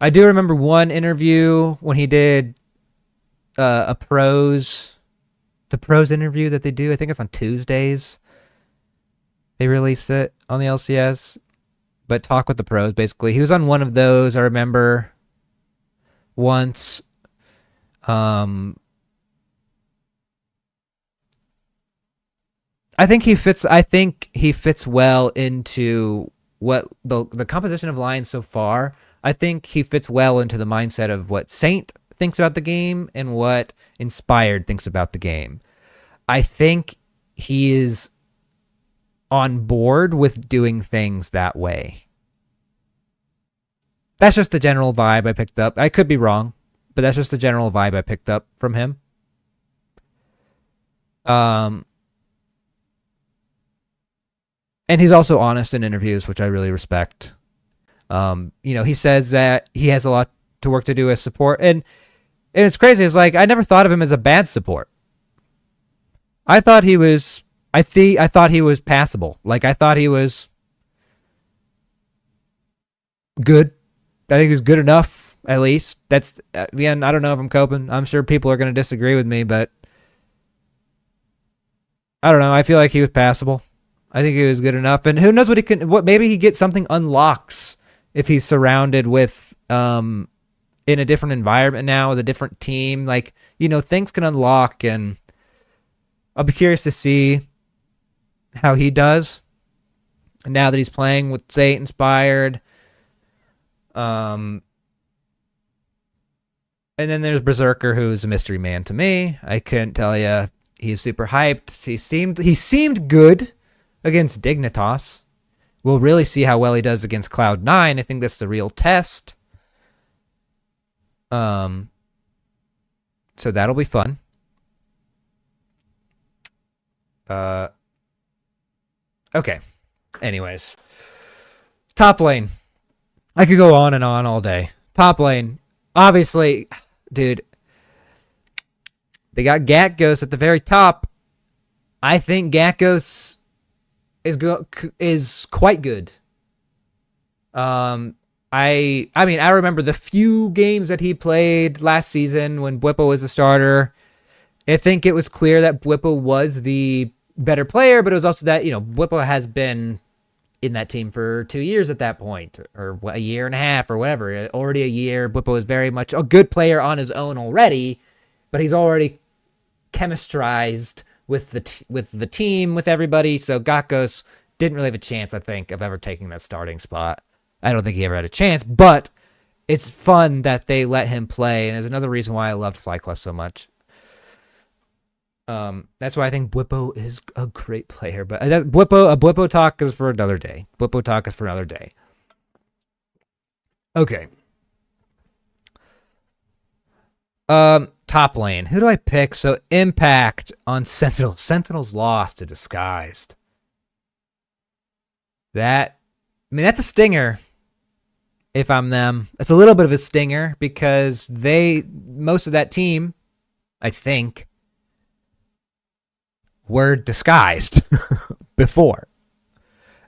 I do remember one interview when he did the pros interview that they do. I think it's on Tuesdays. They release it on the LCS. But talk with the pros, basically. He was on one of those, I remember, once. I think he fits well into what the composition of Lions so far. I think he fits well into the mindset of what Saint thinks about the game and what Inspired thinks about the game. I think he is on board with doing things that way. That's just the general vibe I picked up. I could be wrong, but that's just the general vibe I picked up from him. And he's also honest in interviews, which I really respect. He says that he has a lot to work to do as support, and it's crazy. It's like I never thought of him as a bad support. I thought he was passable. Like, I thought he was good. I think he was good enough, at least. That's, again, I don't know if I'm coping. I'm sure people are going to disagree with me, but I don't know. I feel like he was passable. I think he was good enough. And who knows maybe he gets something unlocks if he's surrounded with, in a different environment now with a different team. Like, things can unlock, and I'll be curious to see how he does now that he's playing with Saint Inspired. And then there's Berserker, who's a mystery man to me. I couldn't tell you. He's super hyped. He seemed good against Dignitas. We'll really see how well he does against Cloud9. I think that's the real test. So that'll be fun. Okay. Anyways. Top lane. I could go on and on all day. Top lane. Obviously, dude, they got Gatgos at the very top. I think Gatgos is quite good. I remember the few games that he played last season when Bwipo was a starter. I think it was clear that Bwipo was the better player, but it was also that, Bwipo has been in that team for 2 years at that point, or a year and a half, or whatever. Already a year. Bwipo is very much a good player on his own already, but he's already chemistrized with the team, with everybody. So Gatgos didn't really have a chance, I think, of ever taking that starting spot. I don't think he ever had a chance, but it's fun that they let him play, and there's another reason why I loved FlyQuest so much. That's why I think Bwipo is a great player, but Bwipo talk is for another day. Okay. Top lane. Who do I pick? So Impact on Sentinel. Sentinel's lost to Disguised. That's a stinger. If I'm them, it's a little bit of a stinger because most of that team, I think, were Disguised before.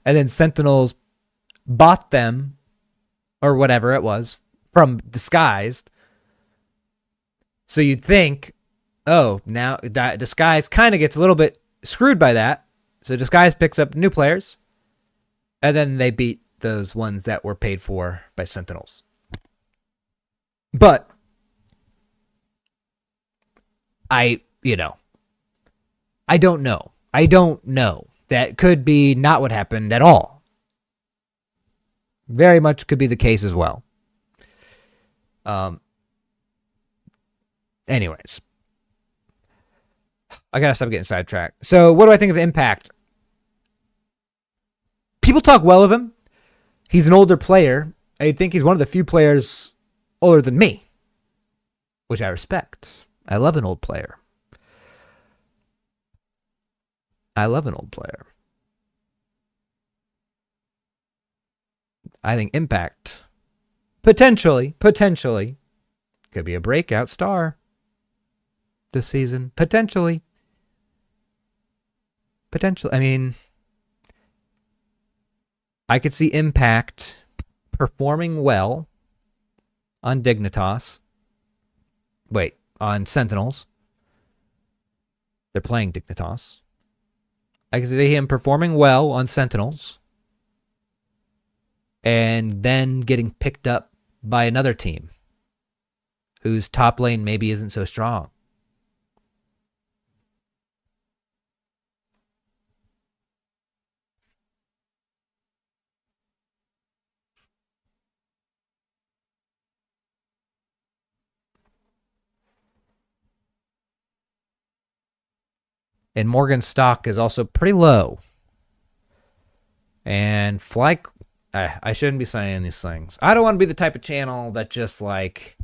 And then Sentinels bought them, or whatever it was, from Disguised. So you'd think, oh, now Disguised kind of gets a little bit screwed by that. So Disguised picks up new players, and then they beat those ones that were paid for by Sentinels. But I don't know. That could be not what happened at all. Very much could be the case as well. Anyways, I gotta stop getting sidetracked. So, what do I think of Impact? People talk well of him. He's an older player. I think he's one of the few players older than me, which I respect. I love an old player. I think Impact potentially could be a breakout star this season. Potentially. I mean, I could see Impact performing well on Dignitas. Wait, on Sentinels. They're playing Dignitas. I could see him performing well on Sentinels and then getting picked up by another team whose top lane maybe isn't so strong. And Morgan's stock is also pretty low. And I shouldn't be saying these things. I don't want to be the type of channel that just like,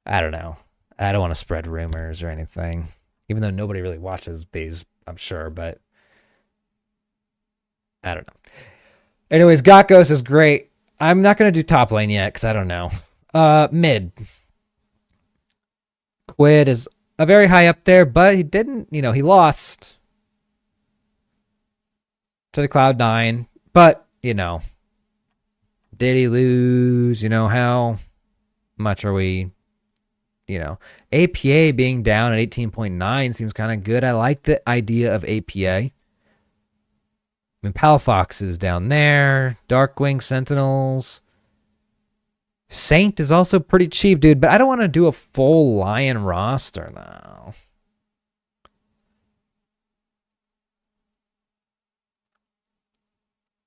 I don't know. I don't want to spread rumors or anything. Even though nobody really watches these, I'm sure, but I don't know. Anyways, Gakos is great. I'm not going to do top lane yet because I don't know. Mid. Quid is a very high up there, but he didn't, he lost to the Cloud9. But, did he lose? How much are we, APA being down at 18.9 seems kind of good. I like the idea of APA. I mean, Palafox is down there. Darkwing Sentinels. Saint is also pretty cheap, dude, but I don't want to do a full Lion roster now.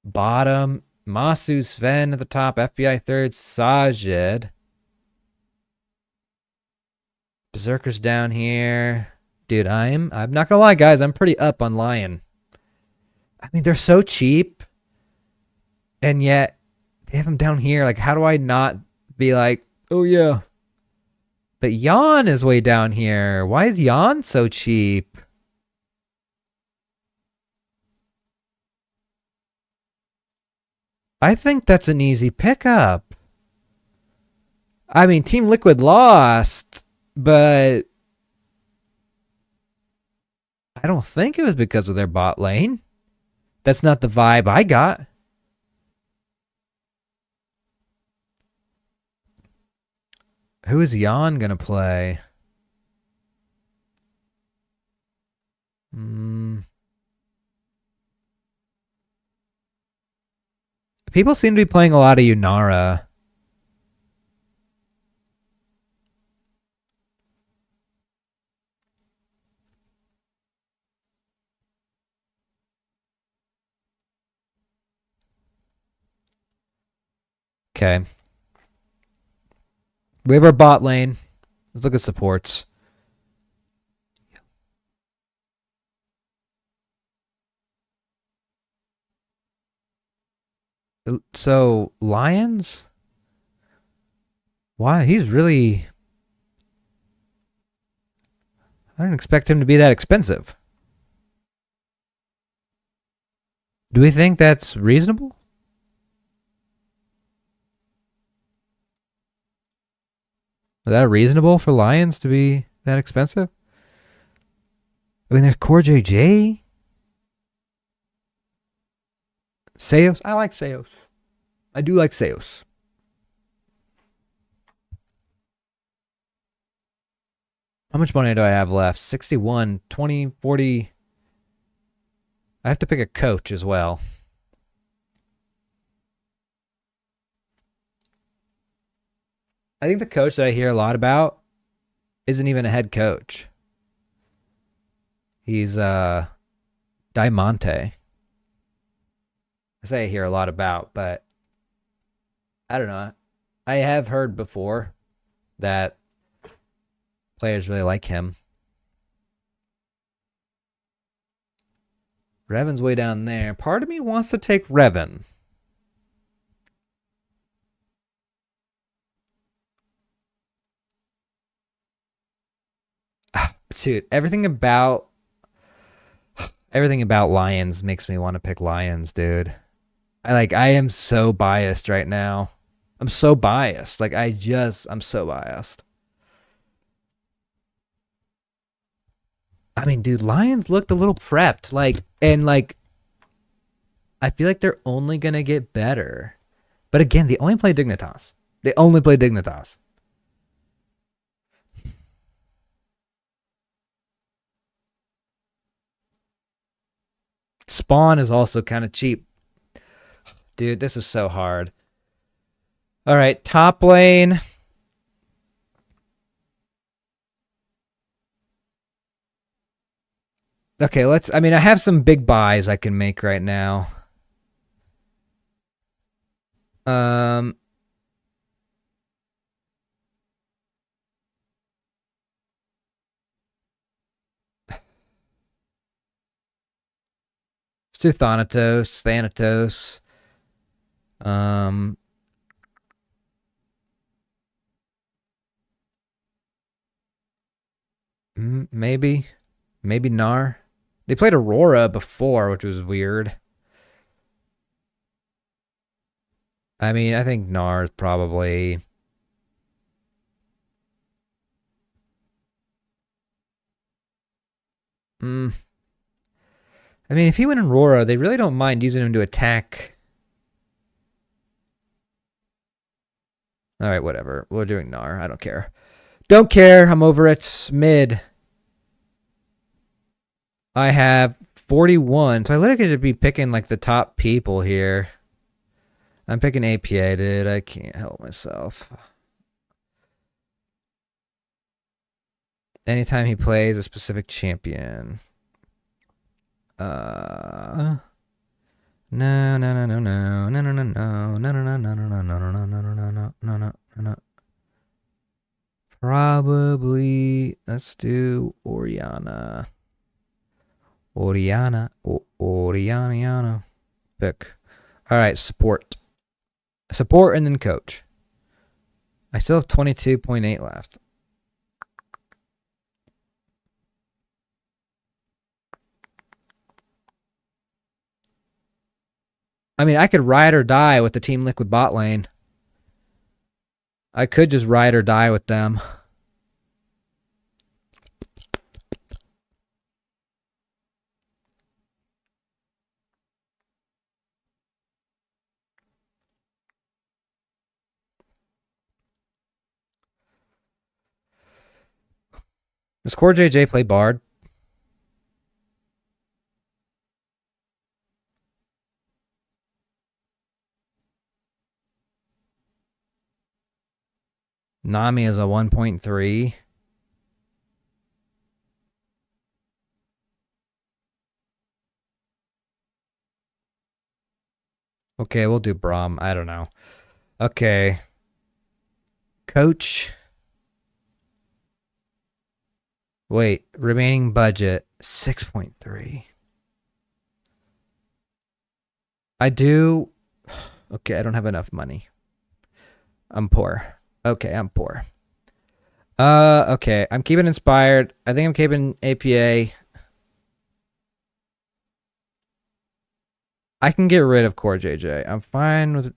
Bottom, Masu Sven at the top, FBI third, Sajid. Berserker's down here. Dude, I'm not gonna lie, guys, I'm pretty up on Lion. I mean, they're so cheap, and yet they have them down here. Like, how do I not be like, oh yeah? But Yan is way down here. Why is Yan so cheap? I think that's an easy pickup. I mean, Team Liquid lost, but I don't think it was because of their bot lane. That's not the vibe I got. Who is Yan gonna play? People seem to be playing a lot of Yunara. Okay. We have our bot lane. Let's look at supports. So, Lions? Why? He's really... I didn't expect him to be that expensive. Do we think that's reasonable? Is that reasonable for Lions to be that expensive? I mean, there's Core JJ. Seos. I like Seos. I do like Seos. How much money do I have left? 61, 20, 40. I have to pick a coach as well. I think the coach that I hear a lot about isn't even a head coach. He's Diamante. I say I hear a lot about, but I don't know. I have heard before that Players really like him. Revan's way down there. Part of me wants to take Revan. Dude, everything about Lions makes me want to pick Lions, dude. I am so biased right now. I'm so biased. I'm so biased. I mean, dude, Lions looked a little prepped. I feel like they're only gonna get better. But again, they only play Dignitas. They only play Dignitas. Spawn is also kind of cheap. Dude, this is so hard. All right, top lane. Okay, I have some big buys I can make right now. Um, let's do Thanatos. Maybe Gnar. They played Aurora before, which was weird. I mean, I think Gnar is probably. I mean, if he went Aurora, they really don't mind using him to attack. All right, whatever. We're doing Gnar. I don't care. Don't care. I'm over it. Mid. I have 41, so I literally could be picking like the top people here. I'm picking APA, dude. I can't help myself. Anytime he plays a specific champion. No. Probably let's do Oriana. Oriana. Pick. All right, support. Support and then coach. I still have 22.8 left. I mean, I could ride or die with the Team Liquid bot lane. I could just ride or die with them. Does Core JJ play Bard? Nami is a 1.3. Okay, we'll do Braum. I don't know. Okay. Coach. Wait, remaining budget 6.3. I do. Okay, I don't have enough money. I'm poor. Okay, I'm poor. Okay. I'm keeping inspired. I think I'm keeping APA. I can get rid of Core JJ. I'm fine with.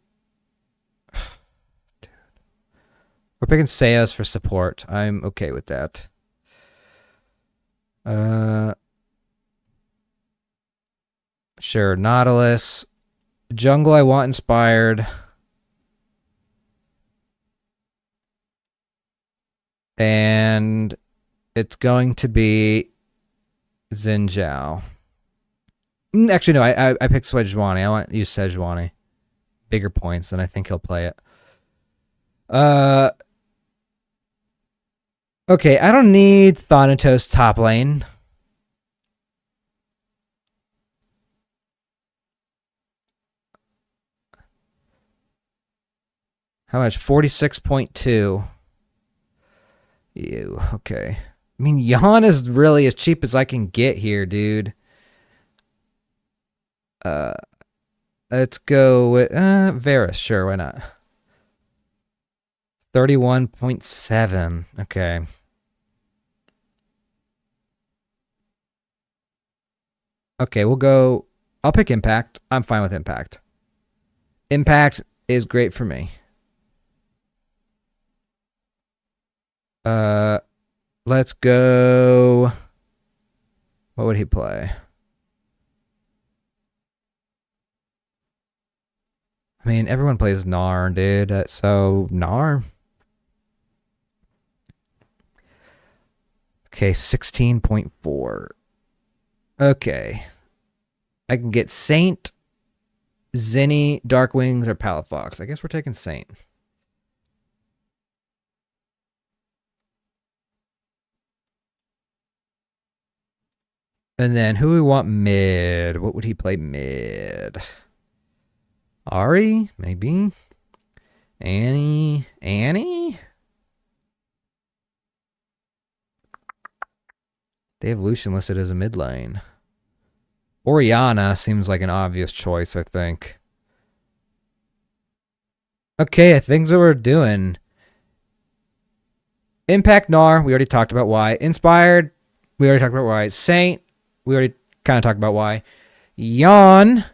Dude. We're picking Seos for support. I'm okay with that. Sure. Nautilus. Jungle, I want inspired. And it's going to be Xin Zhao. Actually, no, I picked Sejuani. I want to use Sejuani. Bigger points, and I think he'll play it. Okay, I don't need Thanatos top lane. How much? 46.2. Ew, okay. I mean, Yan is really as cheap as I can get here, dude. Uh, let's go with Varus. Sure, why not? 31.7. Okay. Okay, we'll go. I'll pick Impact. I'm fine with Impact. Impact is great for me. Let's go. What would he play? I mean, everyone plays Gnar, dude. So, Gnar. Okay, 16.4. Okay. I can get Saint, Zenny, Darkwings, or Palafox. I guess we're taking Saint. And then who we want mid? What would he play mid? Ari, maybe. Annie. They have Lucian listed as a mid lane. Oriana seems like an obvious choice, I think. Okay, I think that we're doing. Impact Gnar, we already talked about why. Inspired, we already talked about why. Saint, we already kind of talked about why. Yan,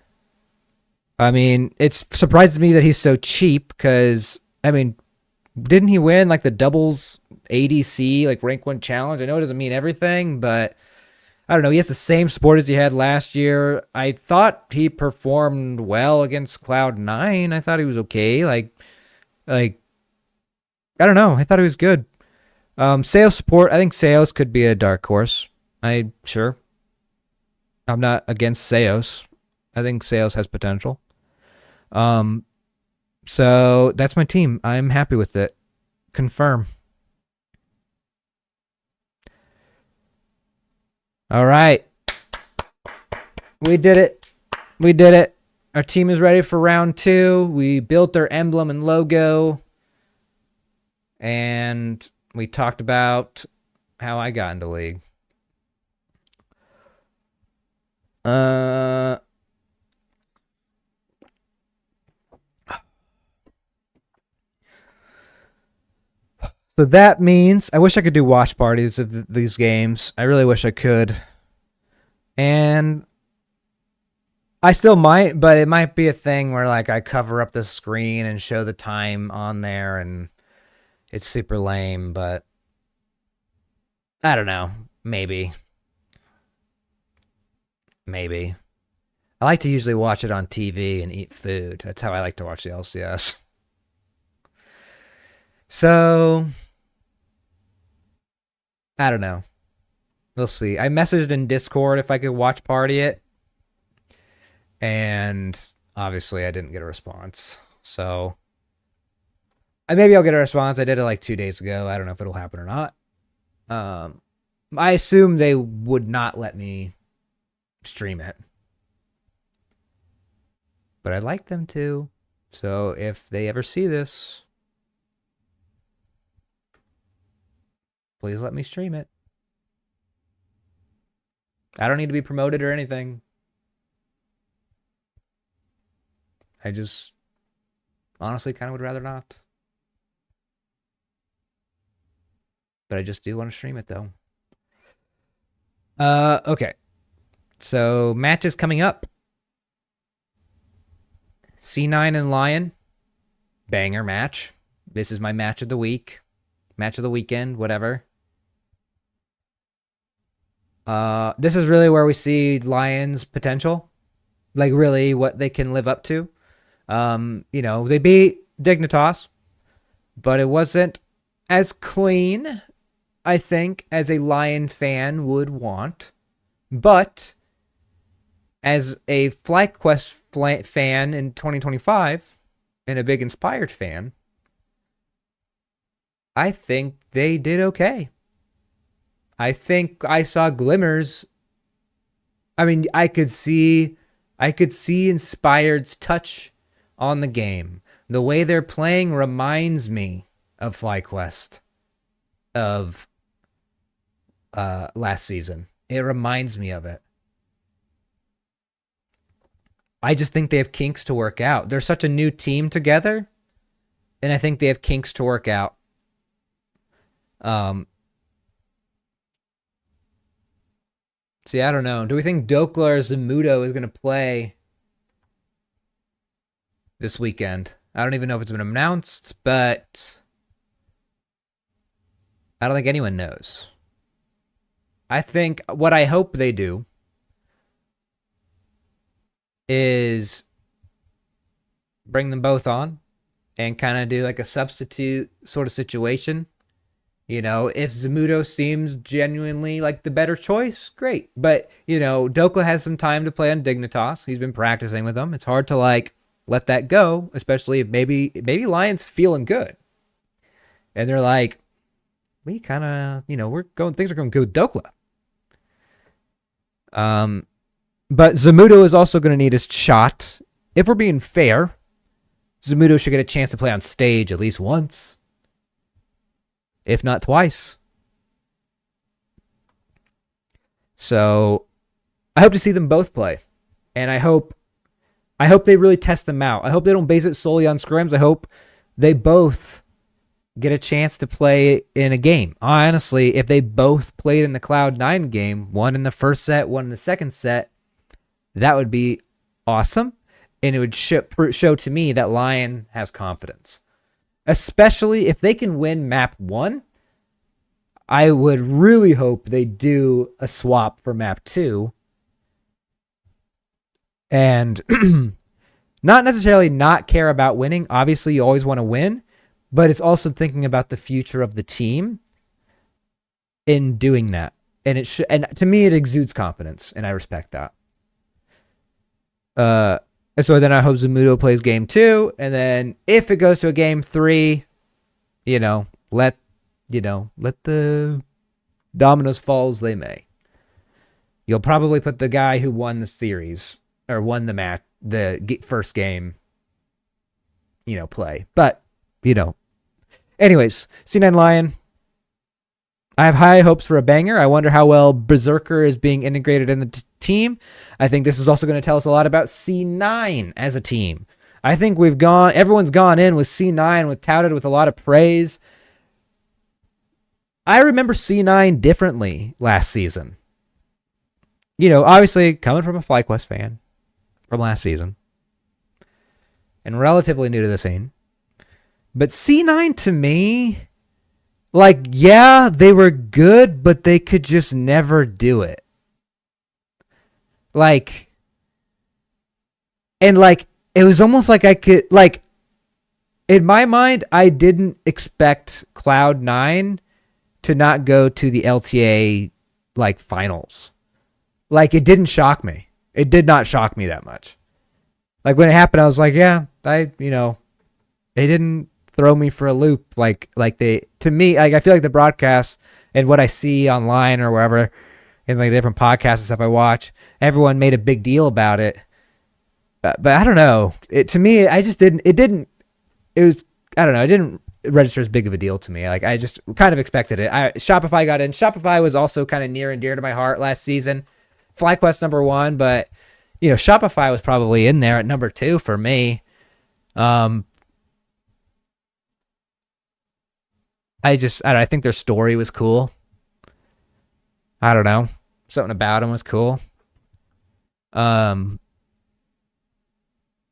I mean, it surprises me that he's so cheap because, I mean, didn't he win like the doubles ADC, like rank 1 challenge? I know it doesn't mean everything, but I don't know. He has the same support as he had last year. I thought he performed well against Cloud9. I thought he was okay. Like, I don't know. I thought he was good. Sales support. I think Sales could be a dark horse. I'm not against Seos. I think Seos has potential. So that's my team. I'm happy with it. Confirm. All right. We did it. Our team is ready for round 2. We built their emblem and logo. And we talked about how I got into League. So that means I wish I could do watch parties of these games. I really wish I could. And I still might, but it might be a thing where like I cover up the screen and show the time on there and it's super lame, but I don't know. Maybe. I like to usually watch it on TV and eat food. That's how I like to watch the LCS. So, I don't know. We'll see. I messaged in Discord if I could watch party it. And obviously I didn't get a response. So, maybe I'll get a response. I did it like 2 days ago. I don't know if it'll happen or not. I assume they would not let me stream it. But I'd like them to. So if they ever see this, please let me stream it. I don't need to be promoted or anything. I just honestly kind of would rather not. But I just do want to stream it though. Okay. So matches coming up. C9 and Lion. Banger match. This is my match of the week. Match of the weekend, whatever. This is really where we see Lion's potential. Like really what they can live up to. They beat Dignitas, but it wasn't as clean, I think, as a Lion fan would want. But as a FlyQuest fan in 2025 and a big Inspired fan, I think they did okay. I think I saw glimmers. I mean, I could see Inspired's touch on the game. The way they're playing reminds me of FlyQuest. of last season. It reminds me of it. I just think they have kinks to work out. They're such a new team together, and I think they have kinks to work out. See, I don't know. Do we think Dokla or Zamudo is going to play this weekend? I don't even know if it's been announced, but I don't think anyone knows. I think what I hope they do is bring them both on and kind of do like a substitute sort of situation. You know, if Zamudo seems genuinely like the better choice, great. But, you know, Dokla has some time to play on Dignitas. He's been practicing with them. It's hard to like let that go, especially if maybe Lion's feeling good. And they're like, we kind of, you know, things are going good with Dokla. But Zamudo is also going to need his shot. If we're being fair, Zamudo should get a chance to play on stage at least once, if not twice. So I hope to see them both play. And I hope they really test them out. I hope they don't base it solely on scrims. I hope they both get a chance to play in a game. Honestly, if they both played in the Cloud9 game, one in the first set, one in the second set, that would be awesome. And it would show to me that Lion has confidence. Especially if they can win map 1. I would really hope they do a swap for map 2. And not necessarily not care about winning. Obviously, you always want to win. But it's also thinking about the future of the team in doing that. And and to me, it exudes confidence. And I respect that. And so then I hope Zamudo plays game 2. And then if it goes to a game 3, you know, let the dominoes fall as they may. You'll probably put the guy who won the series or won the match, the first game, you know, play. But, you know, anyways, C9 Lion. I have high hopes for a banger. I wonder how well Berserker is being integrated in the team. I think this is also going to tell us a lot about C9 as a team. I think everyone's gone in with C9 touted with a lot of praise. I remember C9 differently last season. You know, obviously coming from a FlyQuest fan from last season and relatively new to the scene. But C9 to me, like, yeah, they were good, but they could just never do it. Like, and like, it was almost like I could, like, in my mind, I didn't expect Cloud9 to not go to the LTA, like, finals. Like, it didn't shock me. It did not shock me that much. Like, when it happened, I was like, yeah, they didn't throw me for a loop. Like to me, like, I feel like the broadcast and what I see online or wherever in like different podcasts and stuff I watch, everyone made a big deal about it. But I don't know. It didn't register as big of a deal to me. Like, I just kind of expected it. Shopify got in. Shopify was also kind of near and dear to my heart last season. FlyQuest number 1, but you know, Shopify was probably in there at number 2 for me. I think their story was cool. I don't know. Something about them was cool. Yeah,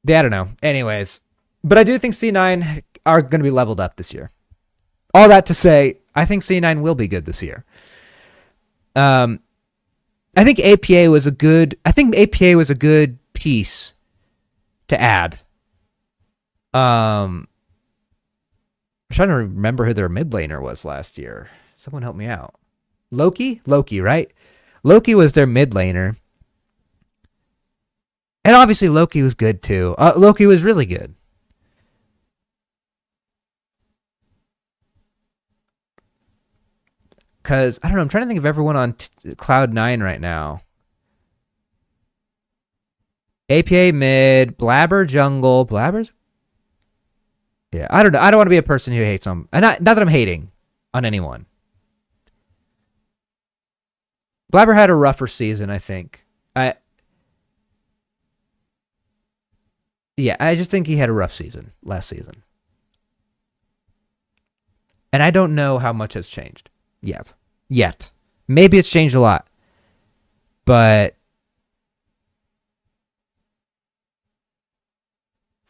I don't know. Anyways, but I do think C9 are going to be leveled up this year. All that to say, I think C9 will be good this year. I think APA was a good piece to add. I'm trying to remember who their mid laner was last year. Someone help me out. Loki, right? Loki was their mid laner. And obviously Loki was good too. Loki was really good. Because, I don't know, I'm trying to think of everyone on Cloud9 right now. APA mid, Blabber jungle. Blabber's? Yeah, I don't know. I don't want to be a person who hates them. And not that I'm hating on anyone. Blabber had a rougher season, I think. I just think he had a rough season last season. And I don't know how much has changed yet. Maybe it's changed a lot. But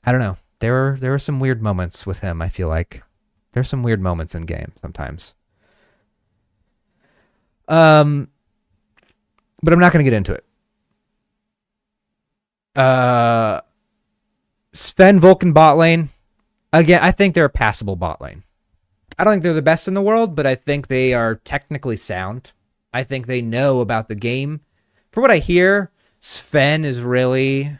I don't know. There were some weird moments with him, I feel like. There's some weird moments in game sometimes. But I'm not going to get into it. Sven Vulcan bot lane. Again, I think they're a passable bot lane. I don't think they're the best in the world, but I think they are technically sound. I think they know about the game. For what I hear, Sven is really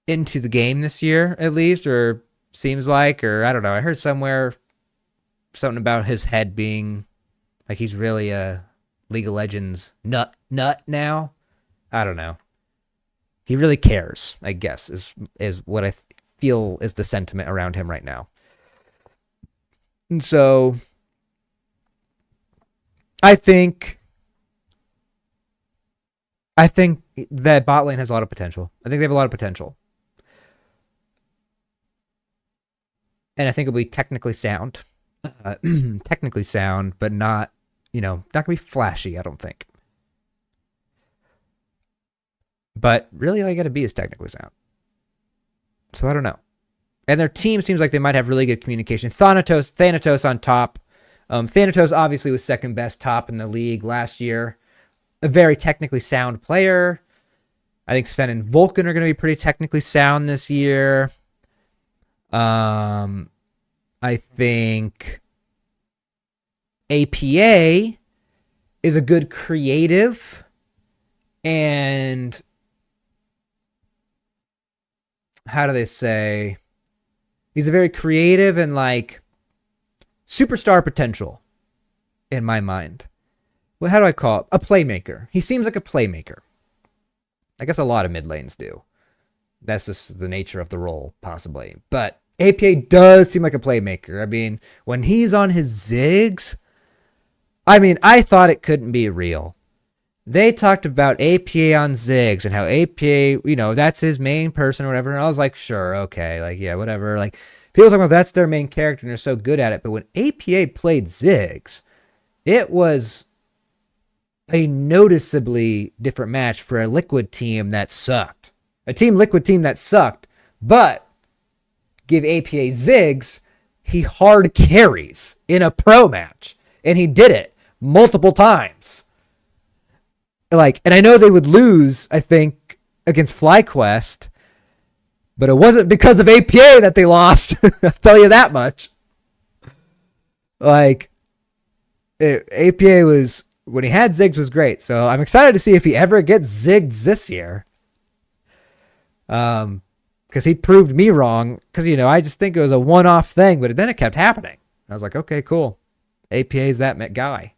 into the game this year, at least, or seems like, or I don't know. I heard somewhere something about his head being like he's really a League of Legends nut now. I don't know. He really cares, I guess, is what I feel is the sentiment around him right now. And so I think that bot lane has a lot of potential. I think they have a lot of potential. And I think it'll be technically sound. Technically sound, but not, not going to be flashy, I don't think. But really, all you got to be is technically sound. So I don't know. And their team seems like they might have really good communication. Thanatos on top. Thanatos obviously was second best top in the league last year. A very technically sound player. I think Sven and Vulcan are going to be pretty technically sound this year. I think APA is a good creative and how do they say? He's a very creative and like superstar potential in my mind. Well, how do I call it? A playmaker. He seems like a playmaker. I guess a lot of mid lanes do. That's just the nature of the role, possibly. But APA does seem like a playmaker. I mean, when he's on his zigs, I thought it couldn't be real. They talked about APA on zigs and how APA, that's his main person or whatever. And I was like, sure, okay, like, yeah, whatever. Like, people talking about that's their main character and they're so good at it. But when APA played zigs, it was a noticeably different match for a Liquid team that sucked. A Team Liquid team that sucked, but give APA zigs, he hard carries in a pro match. And he did it multiple times. And I know they would lose, I think, against FlyQuest, but it wasn't because of APA that they lost. I'll tell you that much. APA was, when he had zigs, was great. So I'm excited to see if he ever gets zigged this year. Because he proved me wrong. Because, I just think it was a one-off thing, but then it kept happening. I was like, okay, cool. APA's that guy.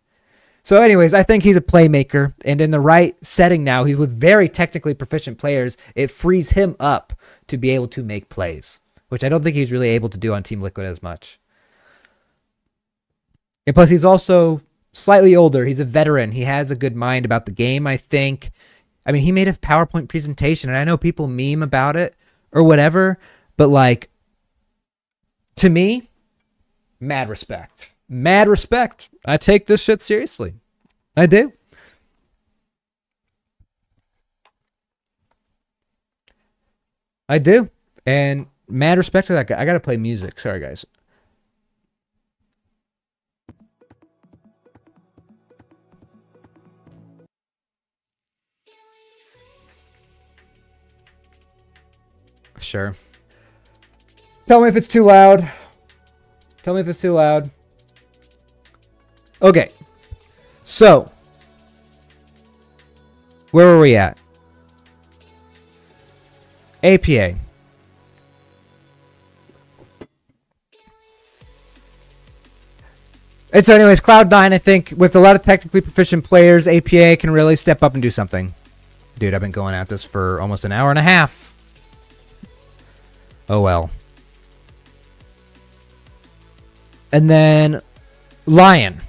So anyways, I think he's a playmaker, and in the right setting now, he's with very technically proficient players. It frees him up to be able to make plays, which I don't think he's really able to do on Team Liquid as much. And plus, he's also slightly older. He's a veteran. He has a good mind about the game, I think. He made a PowerPoint presentation, and I know people meme about it or whatever, but to me, mad respect. Mad respect. I take this shit seriously. I do. I do. And mad respect to that guy. I got to play music. Sorry, guys. Sure. Tell me if it's too loud. Tell me if it's too loud. Okay. So, where were we at? APA. And so anyways, Cloud9, I think, with a lot of technically proficient players, APA can really step up and do something. Dude, I've been going at this for almost an hour and a half. Oh well. And then Lion.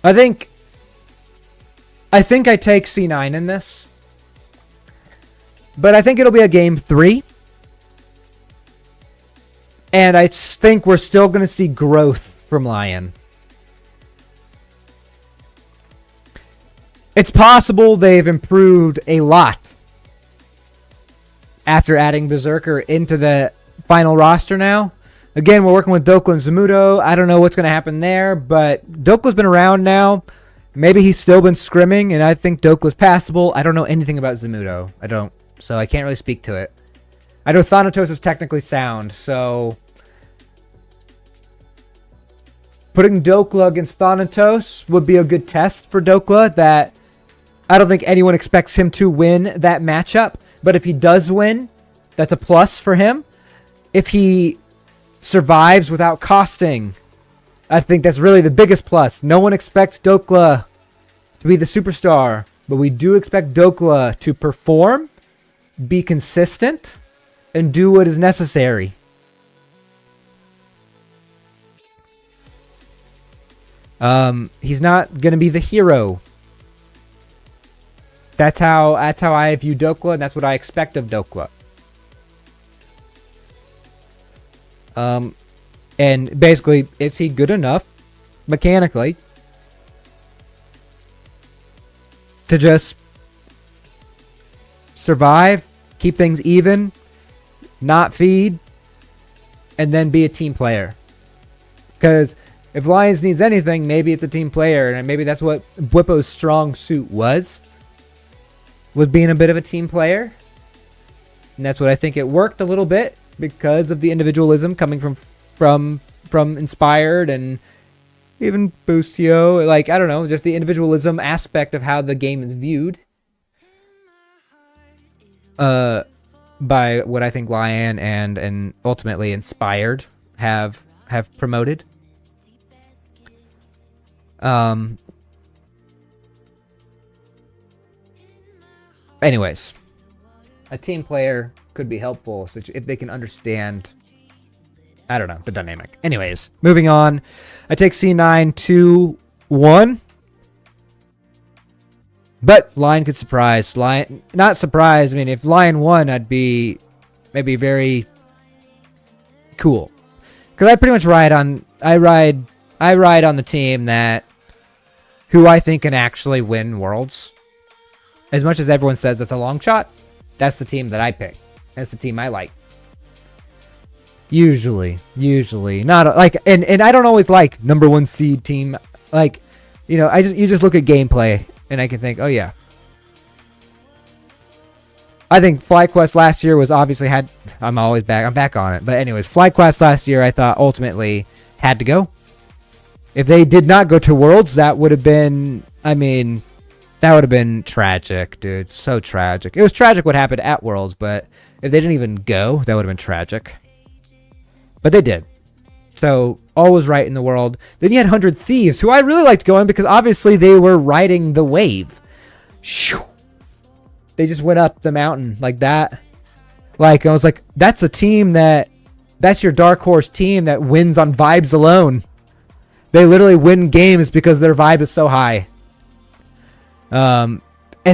I think I take C9 in this. But I think it'll be a game 3. And I think we're still going to see growth from Lion. It's possible they've improved a lot after adding Berserker into the final roster now. Again, we're working with Dokla and Zamudo. I don't know what's going to happen there, but Dokla's been around now. Maybe he's still been scrimming, and I think Dokla's passable. I don't know anything about Zamudo. I don't, so I can't really speak to it. I know Thanatos is technically sound, so putting Dokla against Thanatos would be a good test for Dokla. That I don't think anyone expects him to win that matchup, but if he does win, that's a plus for him. If he survives without costing, I think that's really the biggest plus. No one expects Dokla to be the superstar, but we do expect Dokla to perform, be consistent, and do what is necessary. He's not going to be the hero. That's how I view Dokla, and that's what I expect of Dokla. And basically, is he good enough mechanically to just survive, keep things even, not feed, and then be a team player? Because if Lions needs anything, maybe it's a team player, and maybe that's what Bwipo's strong suit was being a bit of a team player. And that's what I think it worked a little bit because of the individualism coming from Inspired and even Boostio. Like, I don't know, just the individualism aspect of how the game is viewed by what I think Lion and ultimately Inspired have promoted. Anyways, a team player could be helpful if they can understand, I don't know, the dynamic. Anyways, moving on. I take C9 2-1. But Lion could surprise. Not surprise. I mean, if Lion won, I'd be maybe very cool. Because I pretty much ride on the team who I think can actually win Worlds. As much as everyone says it's a long shot, that's the team that I pick. That's the team I like. Usually. Not like, and I don't always like number 1 seed team. Like, you know, you just look at gameplay and I can think, oh yeah. I think FlyQuest last year was obviously I'm back on it. But anyways, FlyQuest last year I thought ultimately had to go. If they did not go to Worlds, that would have been, that would have been tragic, dude. So tragic. It was tragic what happened at Worlds, but if they didn't even go, that would have been tragic. But they did. So, all was right in the world. Then you had 100 Thieves, who I really liked going because obviously they were riding the wave. They just went up the mountain like that. Like, I was like, that's a team that's your dark horse team that wins on vibes alone. They literally win games because their vibe is so high. And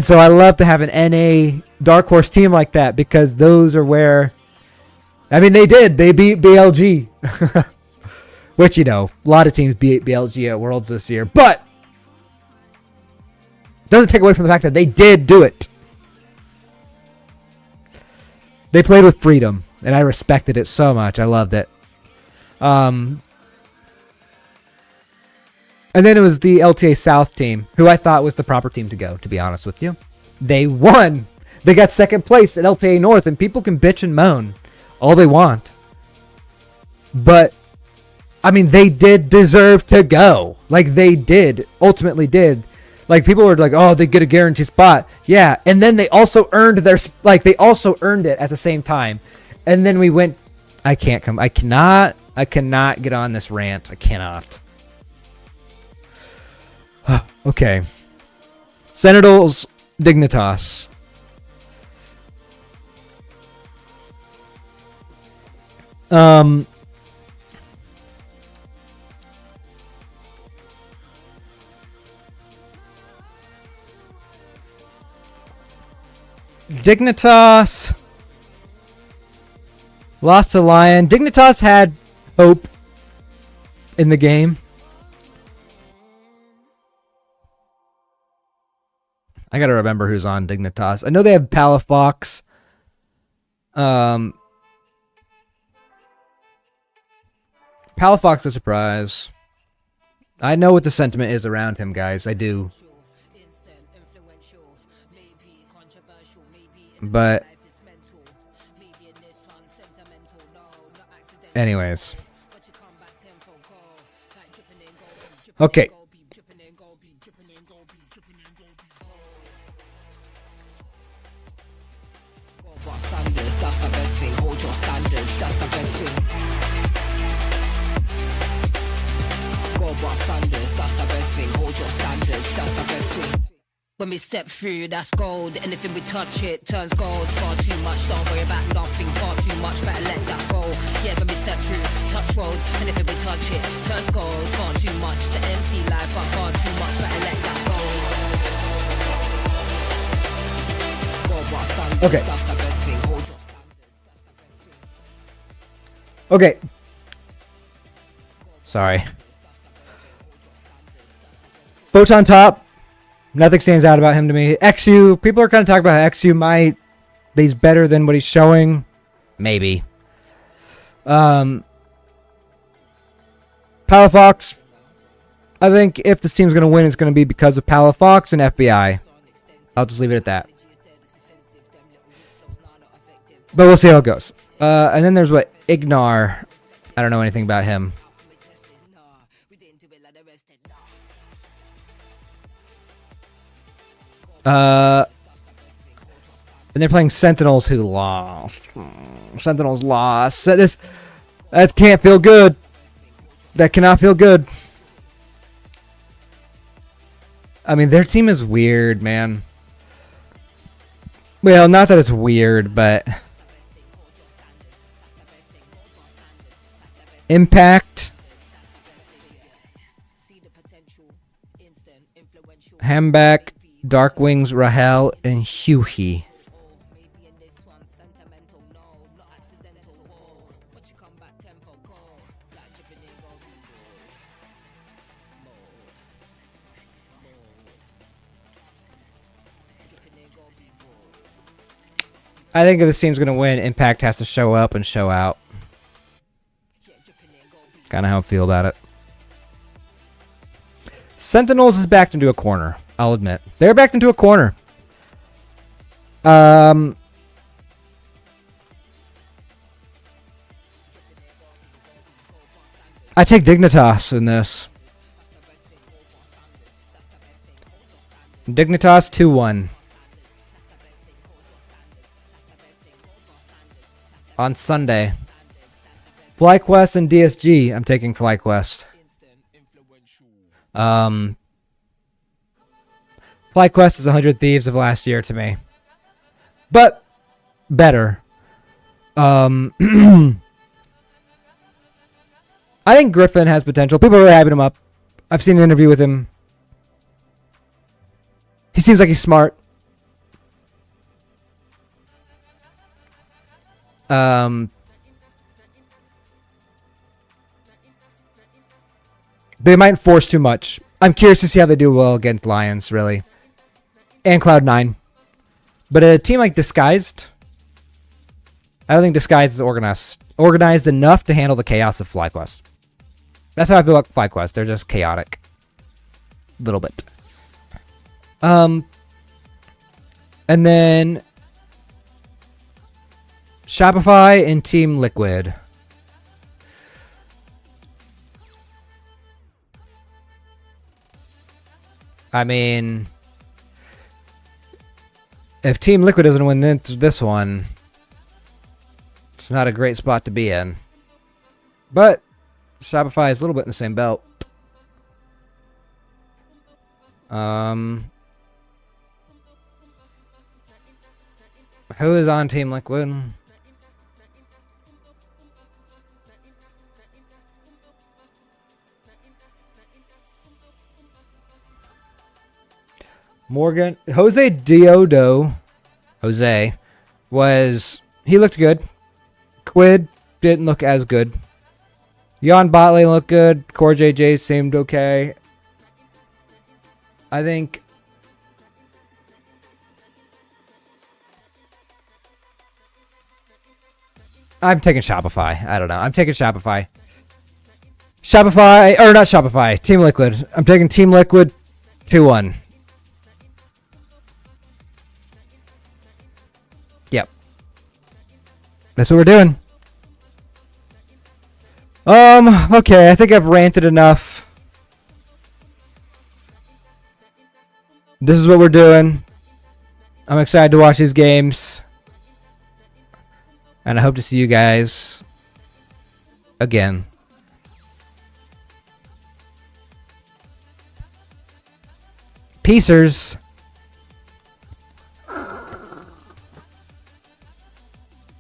so I love to have an NA dark horse team like that because those are where, they beat BLG, which, you know, a lot of teams beat BLG at Worlds this year, but doesn't take away from the fact that they did do it. They played with freedom and I respected it so much. I loved it. And then it was the LTA South team, who I thought was the proper team to go, to be honest with you. They won. They got second place at LTA North, and people can bitch and moan all they want. But, they did deserve to go. Like, they ultimately did. Like, people were like, oh, they get a guaranteed spot. Yeah, and then they also earned they also earned it at the same time. And then we went, I cannot get on this rant. I cannot. Okay. Sentinels Dignitas. Dignitas lost to Lion. Dignitas had hope in the game. I gotta remember who's on Dignitas. I know they have Palafox. Palafox was a surprise. I know what the sentiment is around him, guys. I do. But anyways. Okay. Standards, that's the best thing. Hold your standards, that's the best thing. Go bar standards, that's the best thing. Hold your standards, that's the best thing. When we step through, that's gold. Anything we touch, it turns gold. Far too much, don't worry about nothing. Far too much, better let that go. Yeah, when we step through, touch road. Anything we touch, it turns gold. Far too much, the MC life, but far too much, better let that go. Okay. Okay. Sorry. Photon top. Nothing stands out about him to me. XU. People are kind of talking about how XU he's better than what he's showing. Maybe. Palafox. I think if this team's going to win, it's going to be because of Palafox and FBI. I'll just leave it at that. But we'll see how it goes. And then there's what? Ignar. I don't know anything about him. And they're playing Sentinels who lost. Sentinels lost. That can't feel good. That cannot feel good. I mean, their team is weird, man. Well, not that it's weird, but... Impact, Hamback, Darkwings, Rahel, and Hughie. I think if this team's going to win, Impact has to show up and show out. Kind of how I feel about it. Sentinels is backed into a corner. I'll admit. They're backed into a corner. I take Dignitas in this. Dignitas 2-1. On Sunday. FlyQuest and DSG. I'm taking FlyQuest. FlyQuest is 100 Thieves of last year to me. But better. I think Griffin has potential. People are really hyping him up. I've seen an interview with him. He seems like he's smart. They might force too much. I'm curious to see how they do well against Lions, really. And Cloud9. But a team like Disguised, I don't think Disguised is organized enough to handle the chaos of FlyQuest. That's how I feel about FlyQuest. They're just chaotic. A little bit. And then Shopify and Team Liquid. I mean, if Team Liquid doesn't win this one, it's not a great spot to be in. But Shopify is a little bit in the same belt. Who is on Team Liquid? Morgan, Jose Diodo. Jose, was he looked good. Quid didn't look as good. Jan bot lane looked good. Core JJ seemed okay. I think I'm taking Shopify. I don't know. I'm taking Shopify. Shopify, or not Shopify, Team Liquid. I'm taking Team Liquid 2-1. Yep. That's what we're doing. Okay, I think I've ranted enough. This is what we're doing. I'm excited to watch these games. And I hope to see you guys again. Peacers.